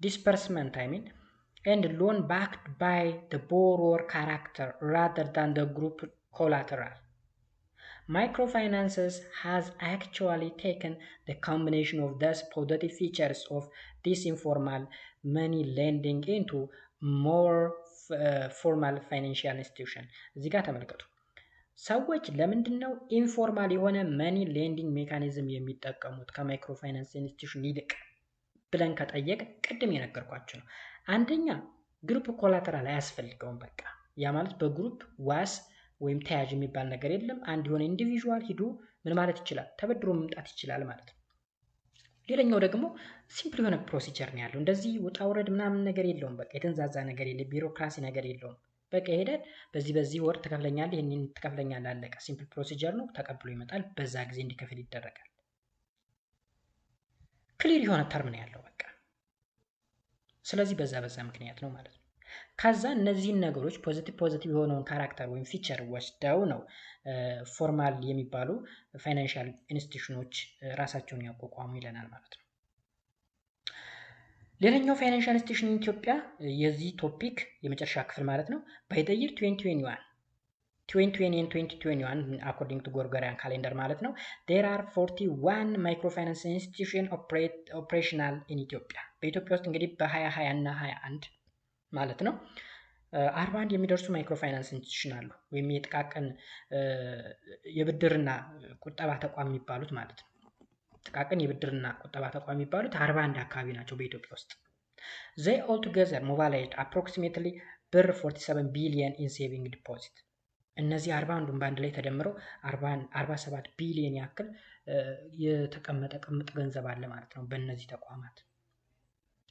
[SPEAKER 1] disbursement and loan backed by the borrower character rather than the group collateral. Microfinances has actually taken the combination of these positive features of this informal money lending into more formal financial institution. እዚህ ጋር ተመልከቱ። ሰዎች ለምንድነው ኢንፎርማል የሆነ መኒ ሌንዲንግ ሜካኒዝም የሚጠቀሙት ከማይክሮፋይናንስ ኢንስቲትዩሽን ይልቅ ብለን ከጠየቅ ቅድም የነገርኳችሁ ነው። አንደኛ ግሩፕ ኮላተራል አያስፈልገውም። በቃ ያ ማለት በግሩፕ ዋስ ወይም ተያዥ የሚባል ነገር የለም። አንድ የሆነ ኢንዲቪዥዋል ሂዶ ምን ማለት ይችላል ተበድሮ መምጣት ይችላል ማለት ነው። ሌላኛው ደግሞ ሲምፕል የሆነ ፕሮሲጀር ነው ያለው። እንደዚህ ውጣ ውረድ ምናምን ነገር የለውም። በቃ የተንዛዛ ነገር የለም፣ ቢሮክራሲ ነገር የለውም። በቃ ሄደን በዚህ ወር ትከፍለኛለህ፣ ይሄንን ትከፍለኛለህ፣ አለቀ። ሲምፕል ፕሮሲጀር ነው። ተቀብሎ ይመጣል፣ በዛ ጊዜ እንዲከፍል ይደረጋል። ክሊር የሆነ ተርም ነው ያለው በቃ። ስለዚህ በዛ ምክንያት ነው ማለት ነው። ከዛ እነዚህን ነገሮች ፖዚቲቭ የሆነውን ካራክተር ወይም ፊቸር ወስደው ነው ፎርማል የሚባሉ ፋይናንሻል ኢንስቲትዩሽኖች ራሳቸውን ያቋቋሙ ይለናል ማለት ነው። ሌላኛው ፋይናንሻል ኢንስቲትዩሽን ኢትዮጵያ የዚህ ቶፒክ የመጨረሻ ክፍል ማለት ነው። ባይ ዘ ይር 2020 and 2021 according to Gregorian calendar ማለት ነው there are 41 microfinance institution operational in ኢትዮጵያ። በኢትዮጵያ ውስጥ እንግዲህ በ2020 እና 21 ማለት ነው 41 የሚደርሱ ማይክሮፋይናንስ ኢንስቲትዩሽን አሉ፣ ወይም የጥቃቅን የብድርና ቁጠባ ተቋም የሚባሉት ማለት ነው። ጥቃቅን የብድርና ቁጠባ ተቋም የሚባሉት 41 አካባቢ ናቸው በኢትዮጵያ ውስጥ። they all together mobilized approximately ብር 47 ቢሊዮን in saving deposit። እነዚህ 41ዱን በአንድ ላይ ተደምረው 47 ቢሊዮን ያክል የተቀመጠ ገንዘብ አለ ማለት ነው በእነዚህ ተቋማት።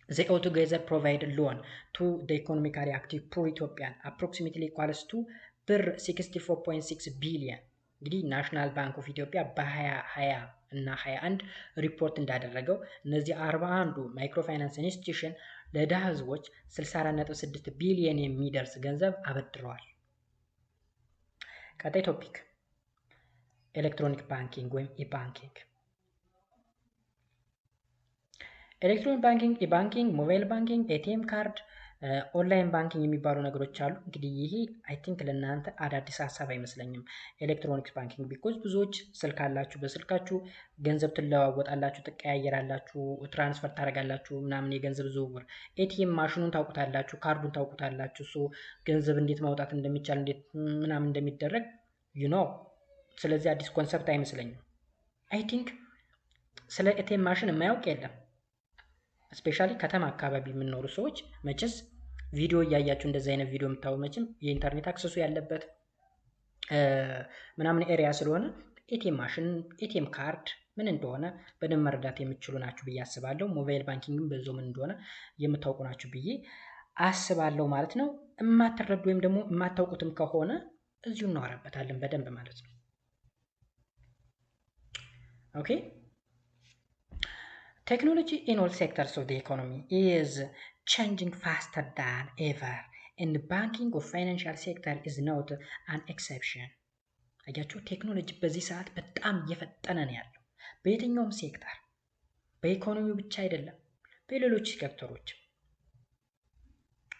[SPEAKER 1] they all together provide loan to the economically active poor Ethiopian approximately equals to ብር 64.6 ቢሊዮን። እንግዲህ ናሽናል ባንክ ኦፍ ኢትዮጵያ በ2020 እና 21 ሪፖርት እንዳደረገው እነዚህ 41ዱ ማይክሮፋይናንስ ኢንስቲትዩሽን ለድሃ ህዝቦች 64.6 ቢሊዮን የሚደርስ ገንዘብ አበድረዋል። ቀጣይ ቶፒክ ኤሌክትሮኒክ ባንኪንግ ወይም ኢባንኪንግ። ኤሌክትሮኒክ ባንኪንግ፣ ኢባንኪንግ፣ ሞባይል ባንኪንግ፣ ኤቲኤም ካርድ፣ ኦንላይን ባንኪንግ የሚባሉ ነገሮች አሉ። እንግዲህ ይሄ አይ ቲንክ ለእናንተ አዳዲስ ሀሳብ አይመስለኝም። ኤሌክትሮኒክስ ባንኪንግ ቢኮዝ ብዙዎች ስልክ አላችሁ፣ በስልካችሁ ገንዘብ ትለዋወጣላችሁ፣ ትቀያየራላችሁ፣ ትራንስፈር ታደርጋላችሁ ምናምን የገንዘብ ዝውውር። ኤቲኤም ማሽኑን ታውቁታላችሁ፣ ካርዱን ታውቁታላችሁ። ሶ ገንዘብ እንዴት ማውጣት እንደሚቻል እንዴት ምናምን እንደሚደረግ ስለዚህ አዲስ ኮንሰፕት አይመስለኝም። አይ ቲንክ ስለ ኤቲኤም ማሽን የማያውቅ የለም። ስፔሻሊ ከተማ አካባቢ የምንኖሩ ሰዎች መቼስ ቪዲዮ እያያችሁ እንደዚህ አይነት ቪዲዮ የምታዩ መቼም የኢንተርኔት አክሰሱ ያለበት ምናምን ኤሪያ ስለሆነ ኤቲኤም ማሽን፣ ኤቲኤም ካርድ ምን እንደሆነ በደንብ መረዳት የምትችሉ ናችሁ ብዬ አስባለሁ። ሞባይል ባንኪንግም በዛው ምን እንደሆነ የምታውቁ ናችሁ ብዬ አስባለሁ ማለት ነው። የማትረዱ ወይም ደግሞ የማታውቁትም ከሆነ እዚሁ እናወራበታለን በደንብ ማለት ነው። ኦኬ Technology in all sectors of the economy is changing faster than ever, and the banking or financial sector is not an exception. አያችሁ ቴክኖሎጂ በዚህ ሰዓት በጣም እየፈጠነ ነው ያለው በየትኛውም ሴክተር፣ በኢኮኖሚው ብቻ አይደለም በሌሎች ሴክተሮች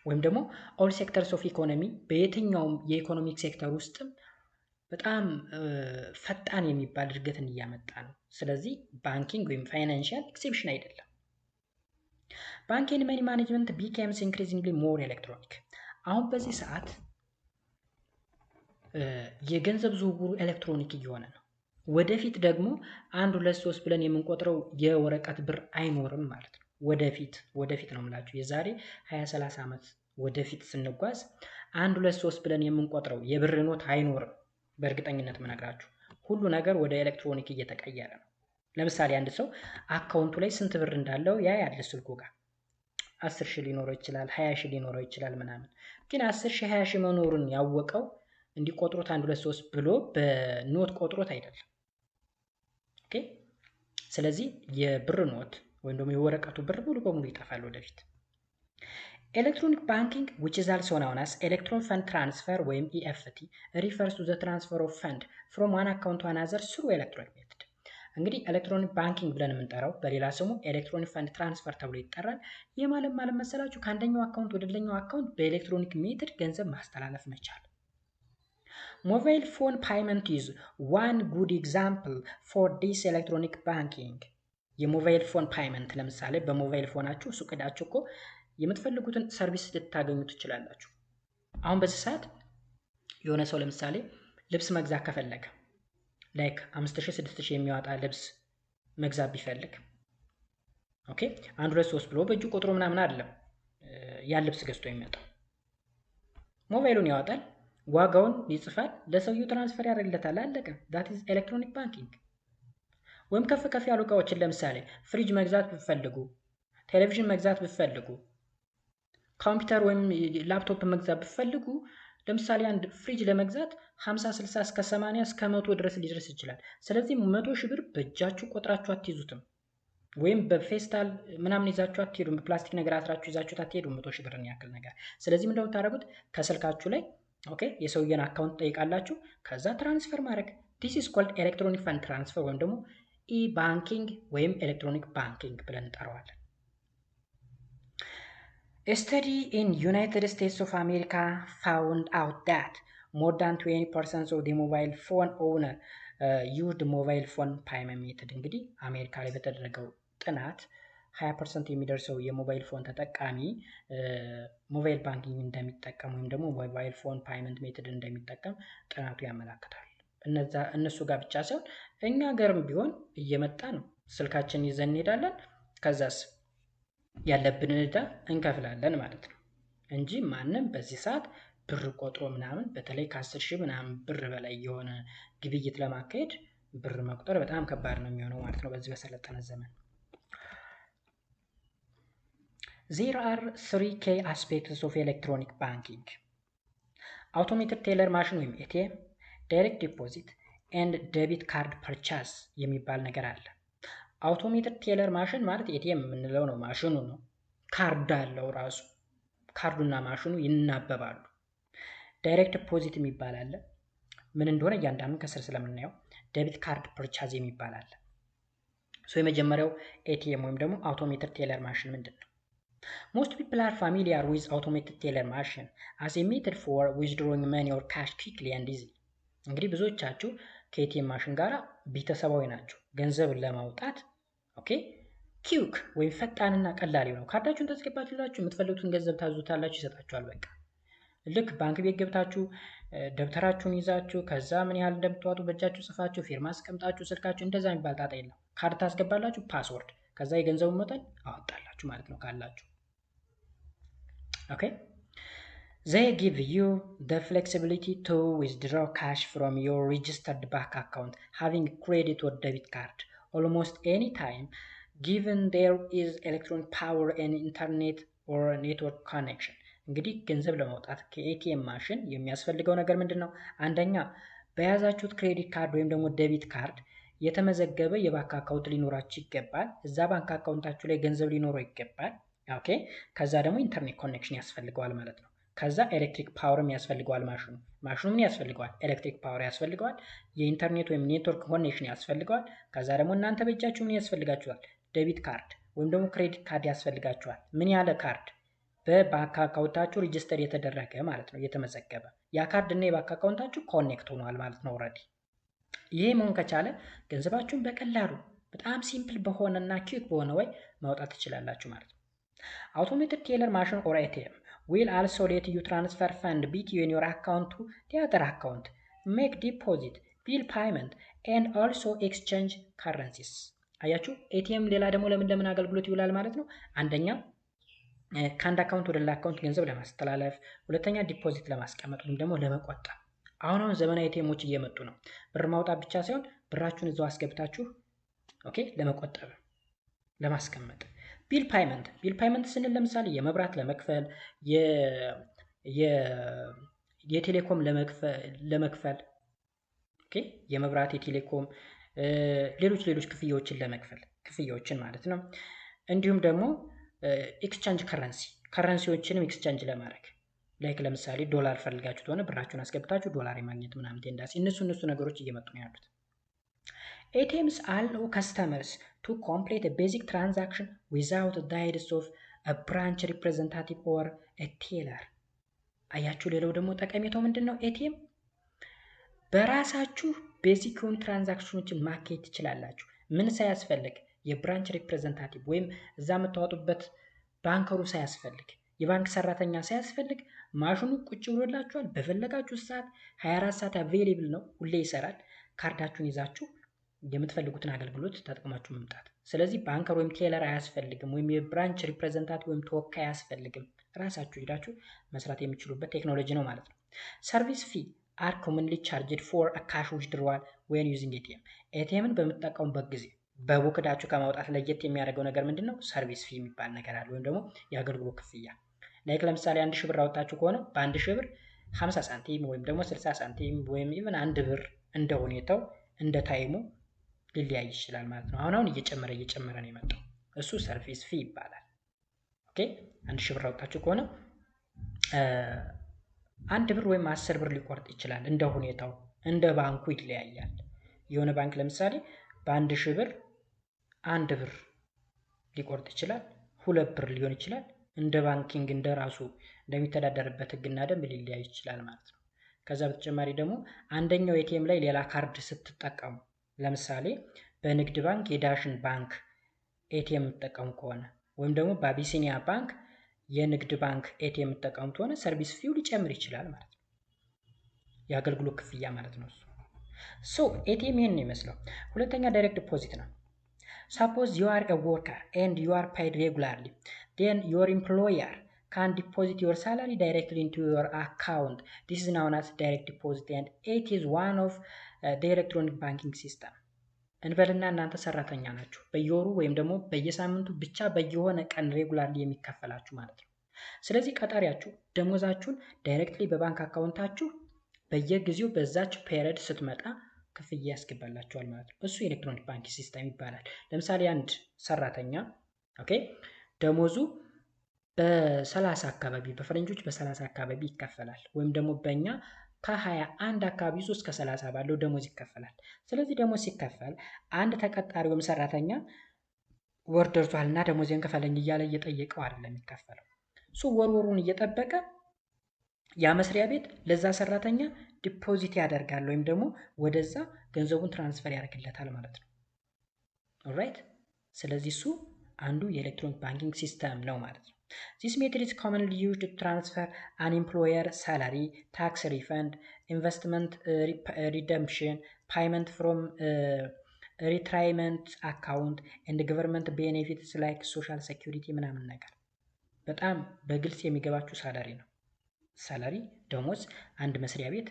[SPEAKER 1] ወይም ደግሞ ኦል ሴክተርስ ኦፍ ኢኮኖሚ በየትኛውም የኢኮኖሚክ ሴክተር ውስጥም በጣም ፈጣን የሚባል እድገትን እያመጣ ነው። ስለዚህ ባንኪንግ ወይም ፋይናንሻል ኤክሴፕሽን አይደለም። ባንክ ኤንድ መኒ ማኔጅመንት ቢኬምስ ኢንክሪዚንግሊ ሞር ኤሌክትሮኒክ። አሁን በዚህ ሰዓት የገንዘብ ዝውውሩ ኤሌክትሮኒክ እየሆነ ነው። ወደፊት ደግሞ 1 2 3 ብለን የምንቆጥረው የወረቀት ብር አይኖርም ማለት ነው። ወደፊት ነው የምላችሁ የዛሬ 20 30 ዓመት ወደፊት ስንጓዝ 1 2 3 ብለን የምንቆጥረው የብር ኖት አይኖርም። በእርግጠኝነት ምነግራችሁ ሁሉ ነገር ወደ ኤሌክትሮኒክ እየተቀየረ ነው። ለምሳሌ አንድ ሰው አካውንቱ ላይ ስንት ብር እንዳለው ያያል ስልኩ ጋር 10 ሺህ ሊኖረው ይችላል 20 ሺህ ሊኖረው ይችላል ምናምን። ግን 10 ሺህ 20 ሺህ መኖሩን ያወቀው እንዲቆጥሩት 1 2 3 ብሎ በኖት ቆጥሮት አይደለም። ኦኬ ስለዚህ የብር ኖት ወይም ደግሞ የወረቀቱ ብር ሙሉ በሙሉ ይጠፋል ወደፊት። ኤሌክትሮኒክ ባንኪንግ which is also known as electron fund transfer ወይም EFT refers to the transfer of fund from one account to another through electronic method። እንግዲህ ኤሌክትሮኒክ ባንኪንግ ብለን የምንጠራው በሌላ ስሙ ኤሌክትሮኒክ ፈንድ ትራንስፈር ተብሎ ይጠራል። ይህ ማለት መሰላችሁ ከአንደኛው አካውንት ወደ ሌላኛው አካውንት በኤሌክትሮኒክ ሜትድ ገንዘብ ማስተላለፍ መቻል። ሞባይል ፎን ፓይመንት is one good example for this electronic banking። የሞባይል ፎን ፓይመንት ለምሳሌ በሞባይል ፎናችሁ ሱቅ ሄዳችሁ እኮ የምትፈልጉትን ሰርቪስ ልታገኙ ትችላላችሁ። አሁን በዚህ ሰዓት የሆነ ሰው ለምሳሌ ልብስ መግዛት ከፈለገ ላይክ 5000 6000 የሚያወጣ ልብስ መግዛት ቢፈልግ ኦኬ 1 2 3 ብሎ በእጁ ቆጥሮ ምናምን አይደለም ያን ልብስ ገዝቶ የሚመጣው። ሞባይሉን ያወጣል፣ ዋጋውን ይጽፋል፣ ለሰውየው ትራንስፈር ያደርግለታል፣ አለቀ። that is electronic banking። ወይም ከፍ ያሉ እቃዎችን ለምሳሌ ፍሪጅ መግዛት ቢፈልጉ፣ ቴሌቪዥን መግዛት ቢፈልጉ፣ ኮምፒውተር ወይም ላፕቶፕ መግዛት ቢፈልጉ ለምሳሌ አንድ ፍሪጅ ለመግዛት 50 60 እስከ 80 እስከ 100 ድረስ ሊደርስ ይችላል። ስለዚህ 100 ሺህ ብር በእጃችሁ ቆጥራችሁ አትይዙትም፣ ወይም በፌስታል ምናምን ይዛችሁ አትሄዱም፣ በፕላስቲክ ነገር አስራችሁ ይዛችሁ አትሄዱም 100 ሺህ ብርን ያክል ነገር። ስለዚህ ምንድነው የምታደርጉት? ከስልካችሁ ላይ ኦኬ የሰውየን አካውንት ጠይቃላችሁ፣ ከዛ ትራንስፈር ማድረግ። this is called electronic fund transfer ወይም ደግሞ e-banking ወይም ኤሌክትሮኒክ ባንኪንግ ብለን እንጠራዋለን። A study in United States of America found out that more than 20% of the mobile phone owner used mobile phone payment method። እንግዲህ አሜሪካ ላይ በተደረገው ጥናት 20% የሚደርሰው የሞባይል ፎን ተጠቃሚ ሞባይል ባንኪንግ እንደሚጠቀም ወይም ደግሞ ሞባይል ፎን ፓይመንት ሜተድ እንደሚጠቀም ጥናቱ ያመለክታል። እነሱ ጋር ብቻ ሳይሆን እኛ ሀገርም ቢሆን እየመጣ ነው። ስልካችን ይዘን እንሄዳለን፣ ከዛስ ያለብንን ዕዳ እንከፍላለን ማለት ነው እንጂ ማንም በዚህ ሰዓት ብር ቆጥሮ ምናምን በተለይ ከ10 ሺህ ምናምን ብር በላይ የሆነ ግብይት ለማካሄድ ብር መቁጠር በጣም ከባድ ነው የሚሆነው ማለት ነው በዚህ በሰለጠነ ዘመን። There are 3 key aspects of electronic banking: automated teller machine ወይም ATM፣ direct deposit and debit card purchase የሚባል ነገር አለ። አውቶሜትድ ቴለር ማሽን ማለት ኤቲኤም የምንለው ነው፣ ማሽኑ ነው። ካርድ አለው ራሱ፣ ካርዱና ማሽኑ ይናበባሉ። ዳይሬክት ዲፖዚት የሚባል አለ፣ ምን እንደሆነ እያንዳንዱን ከስር ስለምናየው። ዴቢት ካርድ ፐርቻዝ የሚባል አለ። የመጀመሪያው ኤቲኤም ወይም ደግሞ አውቶሜትድ ቴለር ማሽን ምንድን ነው? Most people are familiar with automated teller machine as a method for withdrawing money or cash quickly and easily። እንግዲህ ብዙዎቻችሁ ከኤቲኤም ማሽን ጋር ቤተሰባዊ ናቸው። ገንዘብን ለማውጣት ኦኬ ኪውክ ወይም ፈጣንና ቀላል ነው። ካርዳችሁን ታስገባላችሁ፣ የምትፈልጉትን ገንዘብ ታዙታላችሁ፣ ይሰጣችኋል። በቃ ልክ ባንክ ቤት ገብታችሁ ደብተራችሁን ይዛችሁ ከዛ ምን ያህል እንደምትዋጡ በእጃችሁ ጽፋችሁ ፊርማ አስቀምጣችሁ ስልካችሁ እንደዛ የሚባል ጣጣ የለም። ካርድ ታስገባላችሁ፣ ፓስወርድ፣ ከዛ የገንዘቡን መጠን አወጣላችሁ ማለት ነው ካላችሁ። ኦኬ they give you the flexibility to withdraw cash from your registered bank account having credit or debit card almost any time given there is electronic power and internet or network connection። እንግዲህ ገንዘብ ለማውጣት ከኤቲኤም ማሽን የሚያስፈልገው ነገር ምንድነው? አንደኛ በያዛችሁት ክሬዲት ካርድ ወይም ደግሞ ዴቢት ካርድ የተመዘገበ የባንክ አካውንት ሊኖራችሁ ይገባል። እዛ ባንክ አካውንታችሁ ላይ ገንዘብ ሊኖረው ይገባል። ኦኬ ከዛ ደግሞ ኢንተርኔት ኮኔክሽን ያስፈልገዋል ማለት ነው። ከዛ ኤሌክትሪክ ፓወርም ያስፈልገዋል ማሽኑ ምን ያስፈልገዋል? ኤሌክትሪክ ፓወር ያስፈልገዋል። የኢንተርኔት ወይም ኔትወርክ ኮኔክሽን ያስፈልገዋል። ከዛ ደግሞ እናንተ በእጃችሁ ምን ያስፈልጋችኋል? ዴቢት ካርድ ወይም ደግሞ ክሬዲት ካርድ ያስፈልጋችኋል። ምን ያለ ካርድ? በባንክ አካውንታችሁ ሬጂስተር የተደረገ ማለት ነው፣ የተመዘገበ። ያ ካርድ እና የባንክ አካውንታችሁ ኮኔክት ሆኗል ማለት ነው ኦልሬዲ። ይሄ መሆን ከቻለ ገንዘባችሁን በቀላሉ በጣም ሲምፕል በሆነና ኪክ በሆነ ወይ ማውጣት ትችላላችሁ ማለት ነው። አውቶሜትድ ቴለር ማሽን ኦር ኤቲኤም will also let you transfer fund between your account to the other account, make deposit, bill payment, and also exchange currencies. አያችሁ ኤቲኤም ሌላ ደግሞ ለምን አገልግሎት ይውላል ማለት ነው። አንደኛ ከአንድ አካውንት ወደ ሌላ አካውንት ገንዘብ ለማስተላለፍ፣ ሁለተኛ ዲፖዚት ለማስቀመጥ ወይም ደግሞ ለመቆጠብ። አሁን ዘመናዊ ኤቲኤሞች እየመጡ ነው። ብር ማውጣት ብቻ ሳይሆን ብራችሁን እዛው አስገብታችሁ ኦኬ ለመቆጠብ ለማስቀመጥ። ቢል ፓይመንት ስንል ለምሳሌ የመብራት ለመክፈል፣ የቴሌኮም ለመክፈል ኦኬ የመብራት የቴሌኮም ሌሎች ክፍያዎችን ለመክፈል ክፍያዎችን ማለት ነው። እንዲሁም ደግሞ ኤክስቼንጅ ከረንሲዎችንም ኤክስቼንጅ ለማድረግ ላይክ ለምሳሌ ዶላር ፈልጋችሁ ከሆነ ብራችሁን አስገብታችሁ ዶላር የማግኘት ምናምን ቴንዳንሲ እነሱ ነገሮች እየመጡ ነው ያሉት። ATMs allow customers to complete a basic transaction without the guidance of a branch representative or a teller. አያችሁ ሌላው ደግሞ ጠቀሜታው ምንድነው? ኤቲኤም በራሳችሁ ቤዚክ የሆኑ ትራንዛክሽኖችን ማካሄድ ትችላላችሁ። ምን ሳያስፈልግ? የብራንች ሪፕሬዘንታቲቭ ወይም እዛ የምታወጡበት ባንከሩ ሳያስፈልግ፣ የባንክ ሰራተኛ ሳያስፈልግ ማሽኑ ቁጭ ብሎላችኋል። በፈለጋችሁ ሰዓት 24 ሰዓት አቬይሌብል ነው፣ ሁሌ ይሰራል። ካርዳችሁን ይዛችሁ የምትፈልጉትን አገልግሎት ተጠቅማችሁ መምጣት። ስለዚህ ባንከር ወይም ቴለር አያስፈልግም፣ ወይም የብራንች ሪፕሬዘንታቲቭ ወይም ተወካይ አያስፈልግም። ራሳችሁ ሄዳችሁ መስራት የሚችሉበት ቴክኖሎጂ ነው ማለት ነው። ሰርቪስ ፊ are commonly charged for a cash withdrawal when using ATM. ኤቲኤምን በምትጠቀሙበት ጊዜ በቡክዳችሁ ከማውጣት ለየት የሚያደርገው ነገር ምንድነው? ሰርቪስ ፊ የሚባል ነገር አለ፣ ወይም ደግሞ የአገልግሎት ክፍያ። ላይክ ለምሳሌ 1000 ብር አወጣችሁ ከሆነ በ1000 ብር 50 ሳንቲም ወይም ደግሞ 60 ሳንቲም ወይም ኢቭን 1 ብር እንደ ሁኔታው እንደ ታይሙ ሊለያይ ይችላል ማለት ነው። አሁን እየጨመረ ነው የመጣው። እሱ ሰርቪስ ፊ ይባላል። ኦኬ 1000 ብር አወጣችሁ ከሆነ 1 ብር ወይም 10 ብር ሊቆርጥ ይችላል፣ እንደ ሁኔታው እንደ ባንኩ ይለያያል። የሆነ ባንክ ለምሳሌ በ1000 ብር 1 ብር ሊቆርጥ ይችላል፣ 2 ብር ሊሆን ይችላል። እንደ ባንኪንግ እንደ ራሱ እንደሚተዳደርበት ህግና ደንብ ሊለያይ ይችላል ማለት ነው። ከዛ በተጨማሪ ደግሞ አንደኛው ኤቲኤም ላይ ሌላ ካርድ ስትጠቀሙ ለምሳሌ በንግድ ባንክ የዳሽን ባንክ ኤቲኤም የምትጠቀሙ ከሆነ ወይም ደግሞ በአቢሲኒያ ባንክ የንግድ ባንክ ኤቲኤም የምትጠቀሙ ከሆነ ሰርቪስ ፊው ሊጨምር ይችላል ማለት ነው። የአገልግሎት ክፍያ ማለት ነው እሱ። ኤቲኤም ይሄን ነው የሚመስለው። ሁለተኛ ዳይሬክት ዲፖዚት ነው። Suppose you are a worker and you are paid regularly, then your employer can deposit your salary directly into your account. This is known as direct deposit and it is one of the electronic banking system. እንበልና እናንተ ሰራተኛ ናችሁ፣ በየወሩ ወይም ደግሞ በየሳምንቱ ብቻ በየሆነ ቀን ሬጉላርሊ የሚከፈላችሁ ማለት ነው። ስለዚህ ቀጣሪያችሁ ደሞዛችሁን ዳይሬክትሊ በባንክ አካውንታችሁ በየጊዜው በዛች ፔሪድ ስትመጣ ክፍያ ያስገባላችኋል ማለት ነው። እሱ ኤሌክትሮኒክ ባንክ ሲስተም ይባላል። ለምሳሌ አንድ ሰራተኛ ኦኬ ደሞዙ በ30 አካባቢ በፈረንጆች በ30 አካባቢ ይከፈላል፣ ወይም ደግሞ በእኛ ከ21 አካባቢ እስከ 30 ባለው ደሞዝ ይከፈላል። ስለዚህ ደሞዝ ሲከፈል አንድ ተቀጣሪ ወይም ሰራተኛ ወር ደርሷልና ደሞዜን ክፈለኝ እያለ እየጠየቀው አይደለም የሚከፈለው። እሱ ወሩን እየጠበቀ ያ መስሪያ ቤት ለዛ ሰራተኛ ዲፖዚት ያደርጋል ወይም ደግሞ ወደዛ ገንዘቡን ትራንስፈር ያደርግለታል ማለት ነው። ኦልራይት። ስለዚህ እሱ አንዱ የኤሌክትሮኒክ ባንኪንግ ሲስተም ነው ማለት ነው። This method is commonly used to transfer an employer salary, tax refund, investment redemption, payment from retirement account, and government benefits like social security ምናምን ነገር። በጣም በግልጽ የሚገባችሁ ሳላሪ ነው። ሳላሪ ደሞዝ አንድ መስሪያ ቤት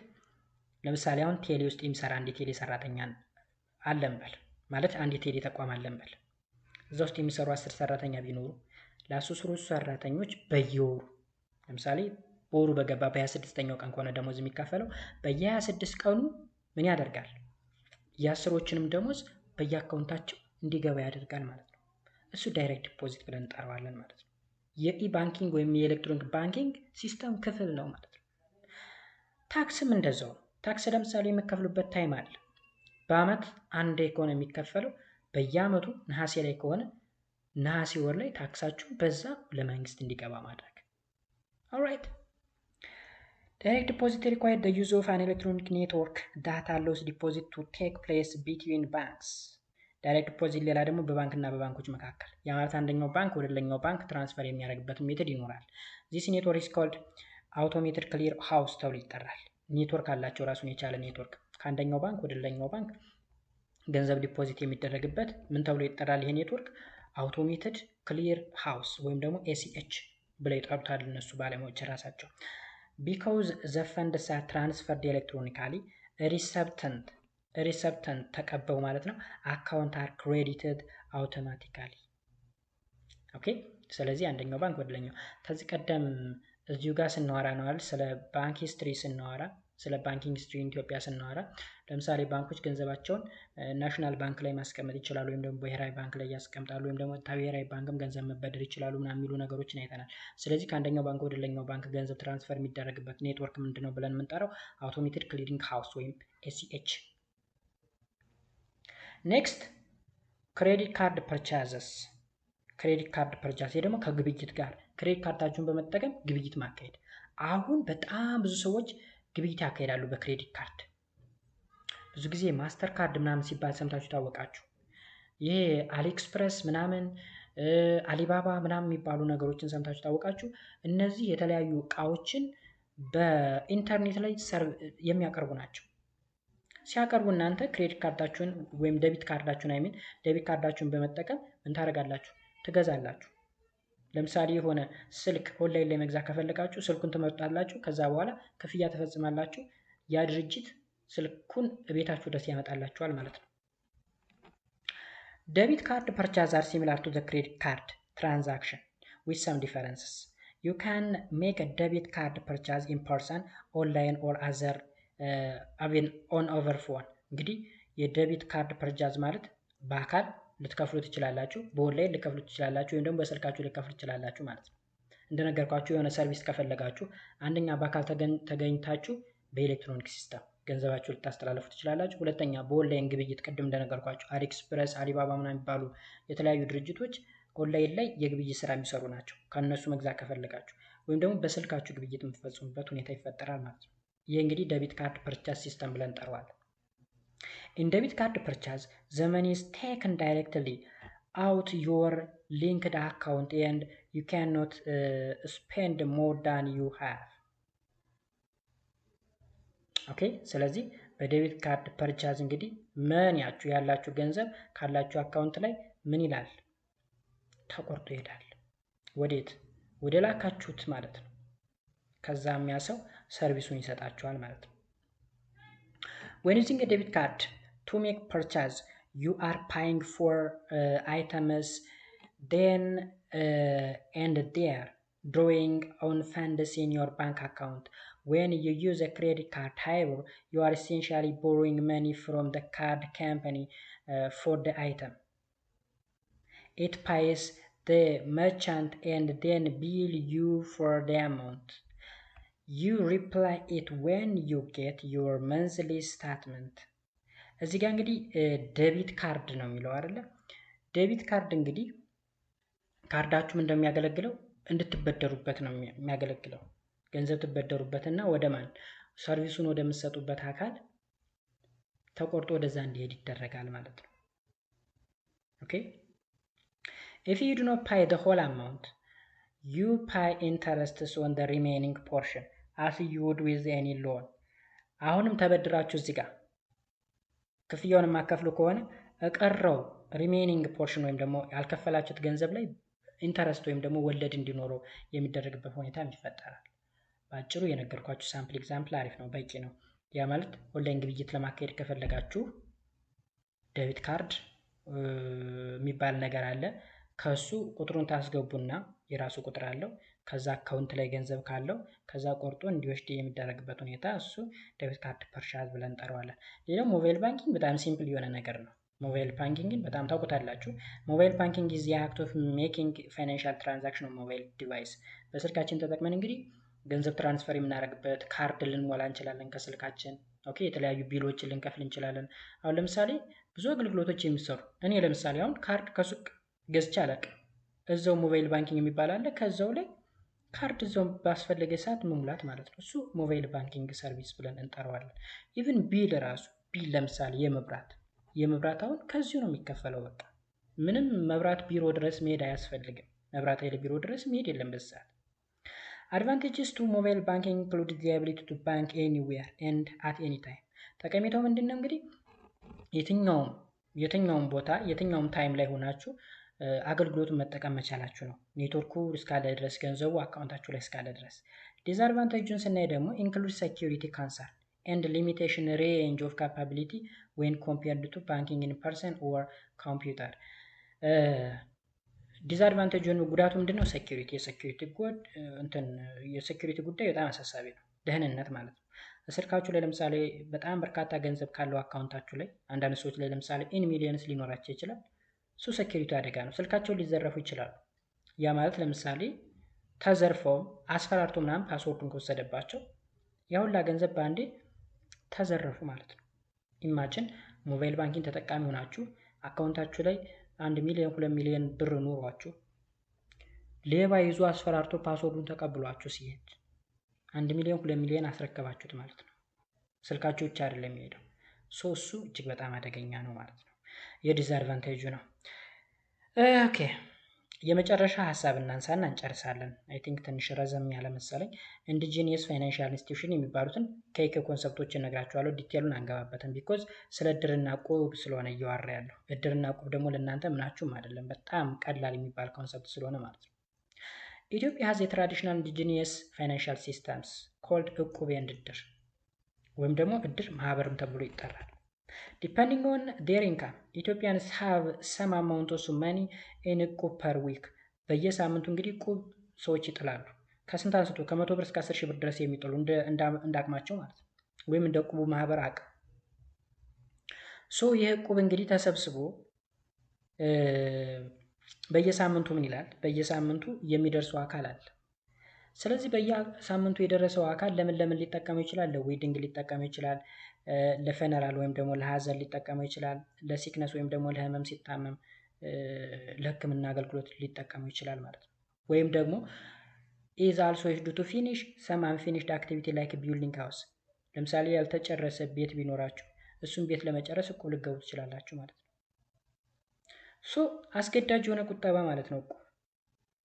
[SPEAKER 1] ለምሳሌ አሁን ቴሌ ውስጥ የሚሰራ አንድ ቴሌ ሰራተኛ አለንበል ማለት አንድ ቴሌ ተቋም አለንበል። እዛ ውስጥ የሚሰሩ 10 ሰራተኛ ቢኖሩ ለ10 ሰራተኞች በየወሩ ለምሳሌ በወሩ በገባ በ26ኛው ቀን ከሆነ ደሞዝ የሚከፈለው በየ26 ቀኑ ምን ያደርጋል? የ10ዎችንም ደሞዝ በየአካውንታቸው እንዲገባ ያደርጋል ማለት ነው። እሱ ዳይሬክት ዲፖዚት ብለን እንጠራዋለን ማለት ነው። የኢ-ባንኪንግ ወይም የኤሌክትሮኒክ ባንኪንግ ሲስተም ክፍል ነው ማለት ነው። ታክስም እንደዛው። ታክስ ለምሳሌ የሚከፍሉበት ታይም አለ። በአመት አንዴ ከሆነ የሚከፈለው በየአመቱ ነሐሴ ላይ ከሆነ ነሐሴ ወር ላይ ታክሳችሁ በዛ ለመንግስት እንዲገባ ማድረግ። ኦልራይት። Direct deposit requires the use of an electronic network that allows deposit to take place between banks. ዳይሬክት ዲፖዚት ሌላ ደግሞ በባንክና በባንኮች መካከል ያ ማለት አንደኛው ባንክ ወደ ሌላኛው ባንክ ትራንስፈር የሚያደርግበት ሜተድ ይኖራል። This network is called automated clear house ተብሎ ይጠራል። ኔትወርክ አላቸው ራሱን የቻለ ኔትወርክ ከአንደኛው ባንክ ወደ ሌላኛው ባንክ ገንዘብ ዲፖዚት የሚደረግበት ምን ተብሎ ይጠራል? ይሄ ኔትወርክ አውቶሜትድ ክሊር ሃውስ ወይም ደግሞ ACH ብለው ይጠሩታል እነሱ ባለሙያዎች ራሳቸው። Because the funds are transferred electronically, recipient ተቀበው ማለት ነው account are credited automatically. ኦኬ። ስለዚህ አንደኛው ባንክ ወደ ሌላኛው ከዚህ ቀደም እዚሁ ጋር ስናወራ ነው አይደል? ስለ ባንክ ሂስትሪ ስናወራ ስለ ባንኪንግ ሂስትሪ ኢትዮጵያ ስናወራ ለምሳሌ ባንኮች ገንዘባቸውን ናሽናል ባንክ ላይ ማስቀመጥ ይችላሉ፣ ወይም ደግሞ ብሔራዊ ባንክ ላይ ያስቀምጣሉ፣ ወይም ደግሞ ብሔራዊ ባንክም ገንዘብ መበደር ይችላሉ ምናምን የሚሉ ነገሮችን አይተናል። ስለዚህ ከአንደኛው ባንክ ወደ ሌላኛው ባንክ ገንዘብ ትራንስፈር የሚደረግበት ኔትወርክ ምንድነው ብለን የምንጠራው አውቶሜትድ ክሊሪንግ ሃውስ ወይም ACH። ኔክስት ክሬዲት ካርድ ፐርቻዘስ። ክሬዲት ካርድ ፐርቻዝ ደግሞ ከግብይት ጋር ክሬዲት ካርዳችሁን በመጠቀም ግብይት ማካሄድ። አሁን በጣም ብዙ ሰዎች ግብይት ያካሄዳሉ በክሬዲት ካርድ። ብዙ ጊዜ ማስተር ካርድ ምናምን ሲባል ሰምታችሁ ታወቃችሁ። ይሄ አሊኤክስፕረስ ምናምን አሊባባ ምናምን የሚባሉ ነገሮችን ሰምታችሁ ታወቃችሁ። እነዚህ የተለያዩ እቃዎችን በኢንተርኔት ላይ የሚያቀርቡ ናቸው። ሲያቀርቡ እናንተ ክሬዲት ካርዳችሁን ወይም ዴቢት ካርዳችሁን ዴቢት ካርዳችሁን በመጠቀም ምን ታደርጋላችሁ? ትገዛላችሁ። ለምሳሌ የሆነ ስልክ ኦንላይን ላይ መግዛት ከፈለጋችሁ ስልኩን ትመርጣላችሁ። ከዛ በኋላ ክፍያ ትፈጽማላችሁ። ያ ድርጅት ስልኩን ቤታችሁ ድረስ ያመጣላችኋል ማለት ነው። ዴቢት ካርድ ፐርቻዝ አር ሲሚላር ቱ ዘ ክሬዲት ካርድ ትራንዛክሽን ዊዝ ሰም ዲፈረንስስ። ዩ ካን ሜክ አ ዴቢት ካርድ ፐርቻዝ ኢን ፐርሰን ኦንላይን ኦር አዘር አቬን ኦን ኦቨር ፎን። እንግዲህ የዴቢት ካርድ ፐርቻዝ ማለት በአካል ልትከፍሉ ትችላላችሁ፣ በኦንላይን ልትከፍሉ ትችላላችሁ፣ ወይም ደግሞ በስልካችሁ ልትከፍሉ ትችላላችሁ ማለት ነው። እንደነገርኳችሁ የሆነ ሰርቪስ ከፈለጋችሁ አንደኛ በአካል ተገኝታችሁ በኤሌክትሮኒክ ሲስተም ገንዘባችሁ ልታስተላልፉ ትችላላችሁ። ሁለተኛ በኦንላይን ግብይት ቅድም እንደነገርኳችሁ አሊኤክስፕረስ፣ አሊባባ ምናምን የሚባሉ የተለያዩ ድርጅቶች ኦንላይን ላይ የግብይት ስራ የሚሰሩ ናቸው። ከነሱ መግዛት ከፈለጋችሁ ወይም ደግሞ በስልካችሁ ግብይት የምትፈጽሙበት ሁኔታ ይፈጠራል ማለት ነው። ይህ እንግዲህ ዴቢት ካርድ ፐርቻዝ ሲስተም ብለን እንጠራዋለን። In debit card purchase, the money is taken directly out your linked account and you cannot spend more than you have. ኦኬ። ስለዚህ በዴቢት ካርድ ፐርቻዝ እንግዲህ መኒያችሁ ያላችሁ ገንዘብ ካላችሁ አካውንት ላይ ምን ይላል? ተቆርጦ ይሄዳል። ወዴት? ወደ ላካችሁት ማለት ነው። ከዛ የሚያሰው ሰርቪሱን ይሰጣችኋል ማለት ነው። When using a debit card to make purchase, you are paying for items then and there, drawing on funds in your bank account. When you use a credit card, however, you are essentially borrowing money from the card company for the item. It pays the merchant and then bill you for the amount. You repay it when you get your monthly statement. እዚህ ጋር እንግዲህ ዴቢት ካርድ ነው የሚለው አይደለ? ዴቢት ካርድ እንግዲህ ካርዳችሁም እንደሚያገለግለው እንድትበደሩበት ነው የሚያገለግለው። ገንዘብ ትበደሩበትና ወደ ማን? ሰርቪሱን ወደምትሰጡበት አካል ተቆርጦ ወደዛ እንዲሄድ ይደረጋል ማለት ነው። ኦኬ። If you do not pay the whole amount, you pay interests on the remaining portion as you would with any loan. አሁንም ተበድራችሁ እዚህ ጋር ክፍያውን የማከፍሉ ከሆነ እቀረው ሪሜኒንግ ፖርሽን ወይም ደግሞ ያልከፈላችሁት ገንዘብ ላይ ኢንተረስት ወይም ደግሞ ወለድ እንዲኖረው የሚደረግበት ሁኔታ ይፈጠራል። በአጭሩ የነገርኳችሁ ሳምፕል ኤግዛምፕል አሪፍ ነው፣ በቂ ነው። ያ ማለት ኦንላይን ግብይት ለማካሄድ ከፈለጋችሁ ዴቢት ካርድ የሚባል ነገር አለ። ከሱ ቁጥሩን ታስገቡና የራሱ ቁጥር አለው። ከዛ አካውንት ላይ ገንዘብ ካለው ከዛ ቆርጦ እንዲወስድ የሚደረግበት ሁኔታ እሱ ዴቢት ካርድ ፐርቻዝ ብለን እንጠራዋለን። ሌላው ሞባይል ባንኪንግ በጣም ሲምፕል የሆነ ነገር ነው። ሞባይል ባንኪንግን በጣም ታውቁታላችሁ። ሞባይል ባንኪንግ ኢዝ ዘ አክት ኦፍ ሜኪንግ ፋይናንሻል ትራንዛክሽን ኦን ሞባይል ዲቫይስ። በስልካችን ተጠቅመን እንግዲህ ገንዘብ ትራንስፈር የምናደርግበት፣ ካርድ ልንሞላ እንችላለን ከስልካችን። ኦኬ፣ የተለያዩ ቢሎችን ልንከፍል እንችላለን። አሁን ለምሳሌ ብዙ አገልግሎቶች የሚሰሩ እኔ ለምሳሌ አሁን ካርድ ከሱቅ ገዝቼ አላውቅም። እዛው ሞባይል ባንኪንግ የሚባል አለ። ከዛው ላይ ካርድ እዛው ባስፈለገ ሰዓት መሙላት ማለት ነው። እሱ ሞባይል ባንኪንግ ሰርቪስ ብለን እንጠራዋለን። ኢቭን ቢል ራሱ ቢል ለምሳሌ የመብራት አሁን ከዚሁ ነው የሚከፈለው። በቃ ምንም መብራት ቢሮ ድረስ መሄድ አያስፈልግም። መብራት ኃይል ቢሮ ድረስ መሄድ የለም በዚህ ሰዓት። አድቫንቴጅስ ቱ ሞባይል ባንኪንግ ኢንክሉድ ዘ አቢሊቲ ቱ ባንክ ኤኒዌር ኤንድ አት ኤኒ ታይም። ጠቀሜታው ምንድን ነው? እንግዲህ የትኛውም ቦታ የትኛውም ታይም ላይ ሆናችሁ አገልግሎቱን መጠቀም መቻላችሁ ነው። ኔትወርኩ እስካለ ድረስ፣ ገንዘቡ አካውንታችሁ ላይ እስካለ ድረስ። ዲስአድቫንቴጁን ስናይ ደግሞ ኢንክሉድ ሴኪሪቲ ካንሰርን and limitation range of capability when compared to banking in person or computer. ዲስአድቫንቴጁን ጉዳቱ ምንድነው? የሴኪሪቲ ጉዳይ በጣም አሳሳቢ ነው። ደህንነት ማለት ነው። ስልካችሁ ላይ ለምሳሌ በጣም በርካታ ገንዘብ ካለው አካውንታችሁ ላይ አንዳንድ ሰዎች ላይ ለምሳሌ ኢን ሚሊየንስ ሊኖራቸው ይችላል። እሱ ሴኪሪቲ አደጋ ነው። ስልካቸውን ሊዘረፉ ይችላሉ። ያ ማለት ለምሳሌ ተዘርፈው አስፈራርቶ ምናምን ፓስወርዱን ከወሰደባቸው ያ ሁላ ገንዘብ በአንዴ ተዘረፉ ማለት ነው። ኢማጂን ሞባይል ባንኪንግ ተጠቃሚ ሆናችሁ አካውንታችሁ ላይ 1 ሚሊዮን 2 ሚሊዮን ብር ኖሯችሁ ሌባ ይዞ አስፈራርቶ ፓስወርዱን ተቀብሏችሁ ሲሄድ 1 ሚሊዮን 2 ሚሊዮን አስረከባችሁት ማለት ነው። ስልካችሁ ብቻ አይደለም የሚሄደው። እሱ እጅግ በጣም አደገኛ ነው ማለት ነው። የዲስአድቫንቴጁ ነው። ኦኬ፣ የመጨረሻ ሀሳብ እናንሳና እንጨርሳለን። አይ ቲንክ ትንሽ ረዘም ያለ መሰለኝ። ኢንዲጂኒየስ ፋይናንሻል ኢንስቲትዩሽን የሚባሉትን ከይከ ኮንሰፕቶችን እነግራችኋለሁ። ዲቴሉን አንገባበትም፣ ቢኮዝ ስለ እድርና ቁብ ስለሆነ እያወራ ያለው። እድርና ቁብ ደግሞ ለእናንተ ምናችሁም አይደለም፣ በጣም ቀላል የሚባል ኮንሰፕት ስለሆነ ማለት ነው። ኢትዮጵያ ሀዝ የትራዲሽናል ኢንዲጂኒየስ ፋይናንሻል ሲስተምስ ኮልድ እቁብ ኤንድ እድር፣ ወይም ደግሞ እድር ማህበርም ተብሎ ይጠራል። Depending on their income, Ethiopians have some amount of money in እቁብ per week. በየሳምንቱ እንግዲህ እቁብ ሰዎች ይጥላሉ። ከስንት አንስቶ ከ100 ብር እስከ 10 ሺህ ብር ድረስ የሚጥሉ እንደ አቅማቸው ማለት ነው፣ ወይም እንደ እቁቡ ማህበር አቅም። ይህ እቁብ እንግዲህ ተሰብስቦ በየሳምንቱ ምን ይላል? በየሳምንቱ የሚደርሰው አካል አለ። ስለዚህ በየሳምንቱ የደረሰው አካል ለምን ሊጠቀመው ይችላል? ለዌዲንግ ሊጠቀመው ይችላል፣ ለፈነራል ወይም ደግሞ ለሀዘን ሊጠቀመው ይችላል፣ ለሲክነስ ወይም ደግሞ ለህመም ሲታመም ለህክምና አገልግሎት ሊጠቀመው ይችላል ማለት ነው። ወይም ደግሞ ኢዝ አልሶ ዩዝድ ቱ ፊኒሽ ሰም አንፊኒሽድ አክቲቪቲ ላይክ ቢልዲንግ ሃውስ። ለምሳሌ ያልተጨረሰ ቤት ቢኖራችሁ እሱን ቤት ለመጨረስ እቁብ ልትገቡ ትችላላችሁ ማለት ነው። አስገዳጅ የሆነ ቁጠባ ማለት ነው እቁብ።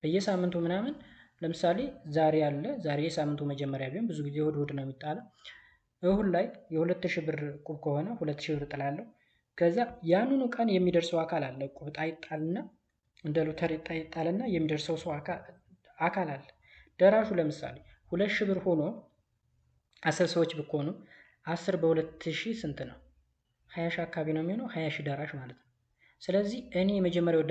[SPEAKER 1] በየሳምንቱ ምናምን ለምሳሌ ዛሬ አለ፣ ዛሬ የሳምንቱ መጀመሪያ ቢሆን ብዙ ጊዜ እሁድ ነው የሚጣለው። እሁድ ላይ የ2000 ብር እቁብ ከሆነ 2000 ብር ጥላለሁ። ከዛ ያንኑ ቀን የሚደርሰው አካል አለ። እቁብ ጣይጣልና እንደ ሎተሪ ጣይጣልና የሚደርሰው ሰው አካል አለ። ደራሹ ለምሳሌ 2000 ብር ሆኖ 10 ሰዎች ብትሆኑ 10 በ2000 ስንት ነው? 20 ሺህ አካባቢ ነው የሚሆነው። 20 ሺህ ደራሽ ማለት ነው። ስለዚህ እኔ የመጀመሪያው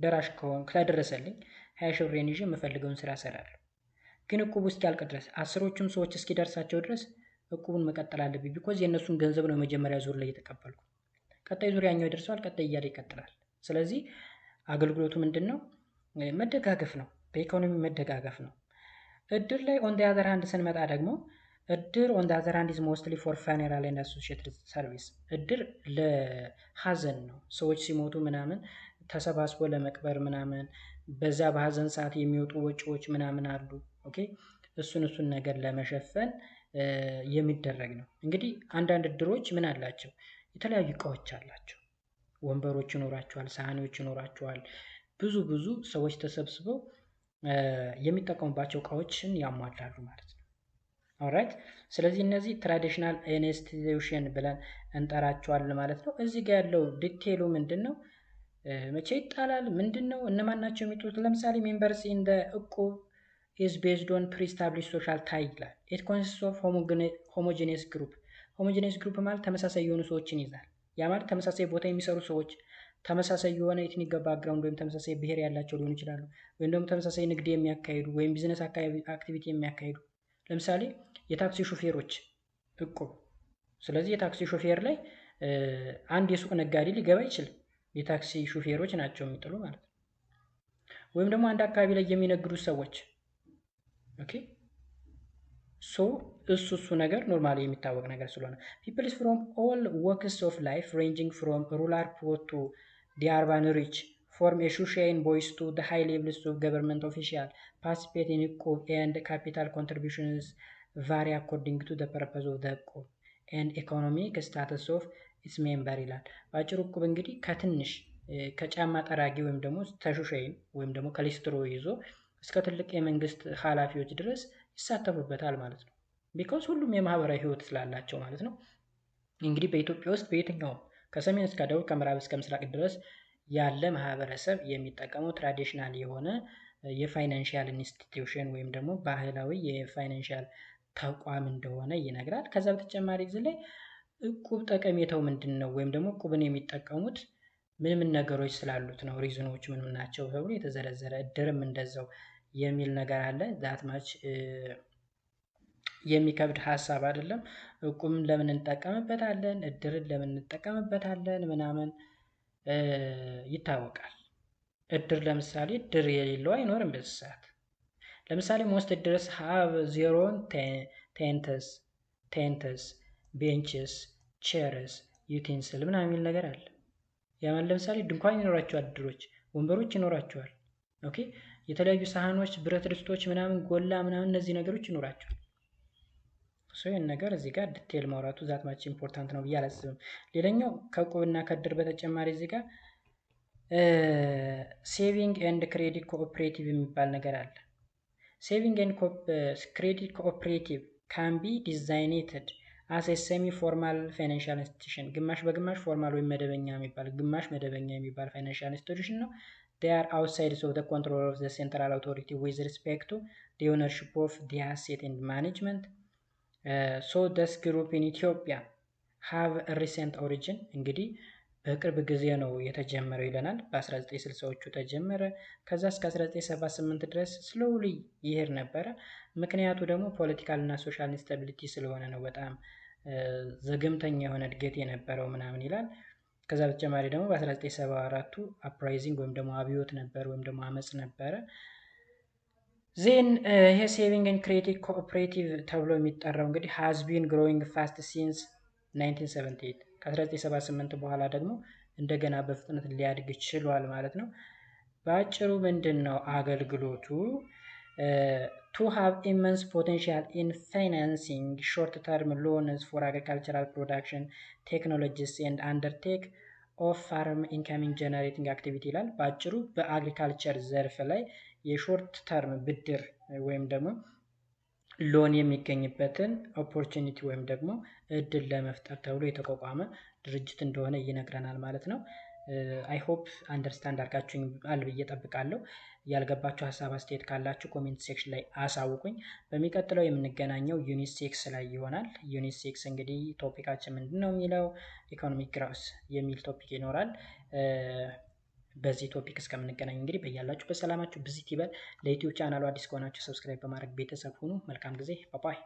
[SPEAKER 1] ደራሽ ከሆነ ከደረሰልኝ 20 ሺህ ብሬን ይዤ የምፈልገውን ስራ እሰራለሁ። ግን እቁቡ እስኪያልቅ ድረስ 10ዎቹም ሰዎች እስኪደርሳቸው ድረስ እቁቡን መቀጠል አለብኝ። ቢኮዝ የእነሱን ገንዘብ ነው መጀመሪያ ዙር ላይ የተቀበልኩ። ቀጣይ ዙር ያኛው ይደርሰዋል፣ ቀጣይ እያለ ይቀጥላል። ስለዚህ አገልግሎቱ ምንድን ነው? መደጋገፍ ነው። በኢኮኖሚ መደጋገፍ ነው። እድር ላይ ኦን ዲ አዘር ሃንድ ስንመጣ ደግሞ እድር ኦን ዲ አዘር ሃንድ ኢዝ ሞስትሊ ፎር ፋኔራል ኤንድ አሶሺየትድ ሰርቪስ። እድር ለሀዘን ነው። ሰዎች ሲሞቱ ምናምን ተሰባስቦ ለመቅበር ምናምን በዛ በሀዘን ሰዓት የሚወጡ ወጪዎች ምናምን አሉ። ኦኬ፣ እሱን ነገር ለመሸፈን የሚደረግ ነው። እንግዲህ አንዳንድ እድሮች ምን አላቸው? የተለያዩ እቃዎች አላቸው። ወንበሮች ይኖራቸዋል፣ ሳህኖች ይኖራቸዋል። ብዙ ሰዎች ተሰብስበው የሚጠቀሙባቸው እቃዎችን ያሟላሉ ማለት ነው። ኦልራይት። ስለዚህ እነዚህ ትራዲሽናል ኢንስቲትዩሽን ብለን እንጠራቸዋለን ማለት ነው። እዚህ ጋር ያለው ዲቴይሉ ምንድን ነው? መቼ ይጣላል? ምንድን ነው? እነማን ናቸው የሚጥሉት? ለምሳሌ ሜምበርስ ኢን ዘ እቁብ is based on pre-established social tie ይላል። it consists of homogeneous group። homogeneous group ማለት ተመሳሳይ የሆኑ ሰዎችን ይዛል። ያ ማለት ተመሳሳይ ቦታ የሚሰሩ ሰዎች፣ ተመሳሳይ የሆነ ኤትኒክ ባክግራውንድ ወይም ተመሳሳይ ብሔር ያላቸው ሊሆኑ ይችላሉ። ወይም ደግሞ ተመሳሳይ ንግድ የሚያካሂዱ ወይም ቢዝነስ አክቲቪቲ የሚያካሂዱ፣ ለምሳሌ የታክሲ ሹፌሮች እቁብ። ስለዚህ የታክሲ ሹፌር ላይ አንድ የሱቅ ነጋዴ ሊገባ አይችልም። የታክሲ ሹፌሮች ናቸው የሚጥሉ ማለት ነው። ወይም ደግሞ አንድ አካባቢ ላይ የሚነግዱት ሰዎች ኦኬ ሶ እሱ ነገር ኖርማሊ የሚታወቅ ነገር ስለሆነ ፒፕልስ ፍሮም ኦል ወክስ ኦፍ ላይፍ ሬንጂንግ ፍሮም ሩራል ፑር ቱ ዲ አርባን ሪች ፎርም ኤ ሹሼን ቦይስ ቱ ደ ሃይ ሌቭልስ ኦፍ ገቨርንመንት ኦፊሻል ፓርቲሲፔት ኢን እቁብ ኤንድ ካፒታል ኮንትሪቢሽንስ ቫሪ አኮርዲንግ ቱ ደ ፐርፐዝ ኦፍ ደ እቁብ ኤንድ ኢኮኖሚክ ስታተስ ኦፍ ኢትስ ሜምበር ይላል። በአጭሩ እቁብ እንግዲህ ከትንሽ ከጫማ ጠራጊ ወይም ደግሞ ተሹሻይን ወይም ደግሞ ከሊስትሮ ይዞ እስከ ትልቅ የመንግስት ኃላፊዎች ድረስ ይሳተፉበታል ማለት ነው። ቢኮዝ ሁሉም የማህበራዊ ህይወት ስላላቸው ማለት ነው። እንግዲህ በኢትዮጵያ ውስጥ በየትኛውም ከሰሜን እስከ ደቡብ ከምዕራብ እስከ ምስራቅ ድረስ ያለ ማህበረሰብ የሚጠቀመው ትራዲሽናል የሆነ የፋይናንሻል ኢንስቲትዩሽን ወይም ደግሞ ባህላዊ የፋይናንሻል ተቋም እንደሆነ ይነግራል። ከዛ በተጨማሪ ጊዜ ላይ እቁብ ጠቀሜታው ምንድን ነው ወይም ደግሞ እቁብን የሚጠቀሙት ምን ምን ነገሮች ስላሉት ነው፣ ሪዝኖች ምን ምን ናቸው ተብሎ የተዘረዘረ እድርም እንደዛው የሚል ነገር አለ። ዛት ማች የሚከብድ ሀሳብ አይደለም። እቁብን ለምን እንጠቀምበታለን፣ እድርን ለምን እንጠቀምበታለን ምናምን ይታወቃል። እድር ለምሳሌ እድር የሌለው አይኖርም በዚህ ሰዓት። ለምሳሌ ሞስት እድርስ ሀብ ዜሮን ቴንትስ ቤንችስ ቼርስ ዩቴንስል ምናምን የሚል ነገር አለ። ያማን ለምሳሌ ድንኳን ይኖራቸዋል፣ እድሮች ወንበሮች ይኖራቸዋል። ኦኬ የተለያዩ ሳህኖች፣ ብረት ድስቶች ምናምን ጎላ ምናምን እነዚህ ነገሮች ይኖራቸዋል። ይህን ነገር እዚህ ጋር ዲቴል ማውራቱ ዛት ማች ኢምፖርታንት ነው ብዬ አላስብም። ሌላኛው ከእቁብና ከእድር በተጨማሪ እዚህ ጋር ሴቪንግ ኤንድ ክሬዲት ኮኦፕሬቲቭ የሚባል ነገር አለ። ሴቪንግ ኤንድ ክሬዲት ኮኦፕሬቲቭ ካን ቢ ዲዛይኔትድ አስ ኤ ሴሚ ፎርማል ፋይናንሻል ኢንስቲትዩሽን፣ ግማሽ በግማሽ ፎርማል ወይም መደበኛ የሚባል ግማሽ መደበኛ የሚባል ፋይናንሻል ኢንስቲትዩሽን ነው። they are outside of the control of the central authority with respect to the ownership of the asset and management. So this group in Ethiopia have a recent origin. እንግዲህ በቅርብ ጊዜ ነው የተጀመረው ይለናል። በ1960ዎቹ ተጀመረ። ከዛ እስከ 1978 ድረስ ስሎሊ ይሄድ ነበረ። ምክንያቱ ደግሞ ፖለቲካል እና ሶሻል ኢንስታቢሊቲ ስለሆነ ነው። በጣም ዘገምተኛ የሆነ እድገት የነበረው ምናምን ይላል። ከዛ በተጨማሪ ደግሞ በ1974ቱ አፕራይዚንግ ወይም ደግሞ አብዮት ነበር ወይም ደግሞ አመጽ ነበረ። ዜን ይሄ ሴቪንግ ኤንድ ክሬዲት ኮኦፕሬቲቭ ተብሎ የሚጠራው እንግዲህ ሃዝ ቢን ግሮዊንግ ፋስት ሲንስ 1978 ከ1978 በኋላ ደግሞ እንደገና በፍጥነት ሊያድግ ችሏል ማለት ነው። በአጭሩ ምንድን ነው አገልግሎቱ? to have immense potential in financing short-term loans for agricultural production technologies and undertake of farm income generating activity ይላል። በአጭሩ በአግሪካልቸር ዘርፍ ላይ የሾርት ተርም ብድር ወይም ደግሞ ሎን የሚገኝበትን ኦፖርቹኒቲ ወይም ደግሞ እድል ለመፍጠር ተብሎ የተቋቋመ ድርጅት እንደሆነ ይነግረናል ማለት ነው። አይ ሆፕ አንደርስታንድ አድርጋችሁኛል ብዬ ጠብቃለሁ። ያልገባችሁ ሀሳብ አስተያየት ካላችሁ ኮሜንት ሴክሽን ላይ አሳውቁኝ። በሚቀጥለው የምንገናኘው ዩኒት 6 ላይ ይሆናል። ዩኒት 6 እንግዲህ ቶፒካችን ምንድን ነው የሚለው ኢኮኖሚክ ግሮውዝ የሚል ቶፒክ ይኖራል። በዚህ ቶፒክ እስከምንገናኝ እንግዲህ በያላችሁ በሰላማችሁ ብዚት ይበል። ለዩቲዩብ ቻናሉ አዲስ ከሆናችሁ ሰብስክራይብ በማድረግ ቤተሰብ ሁኑ። መልካም ጊዜ። ባባይ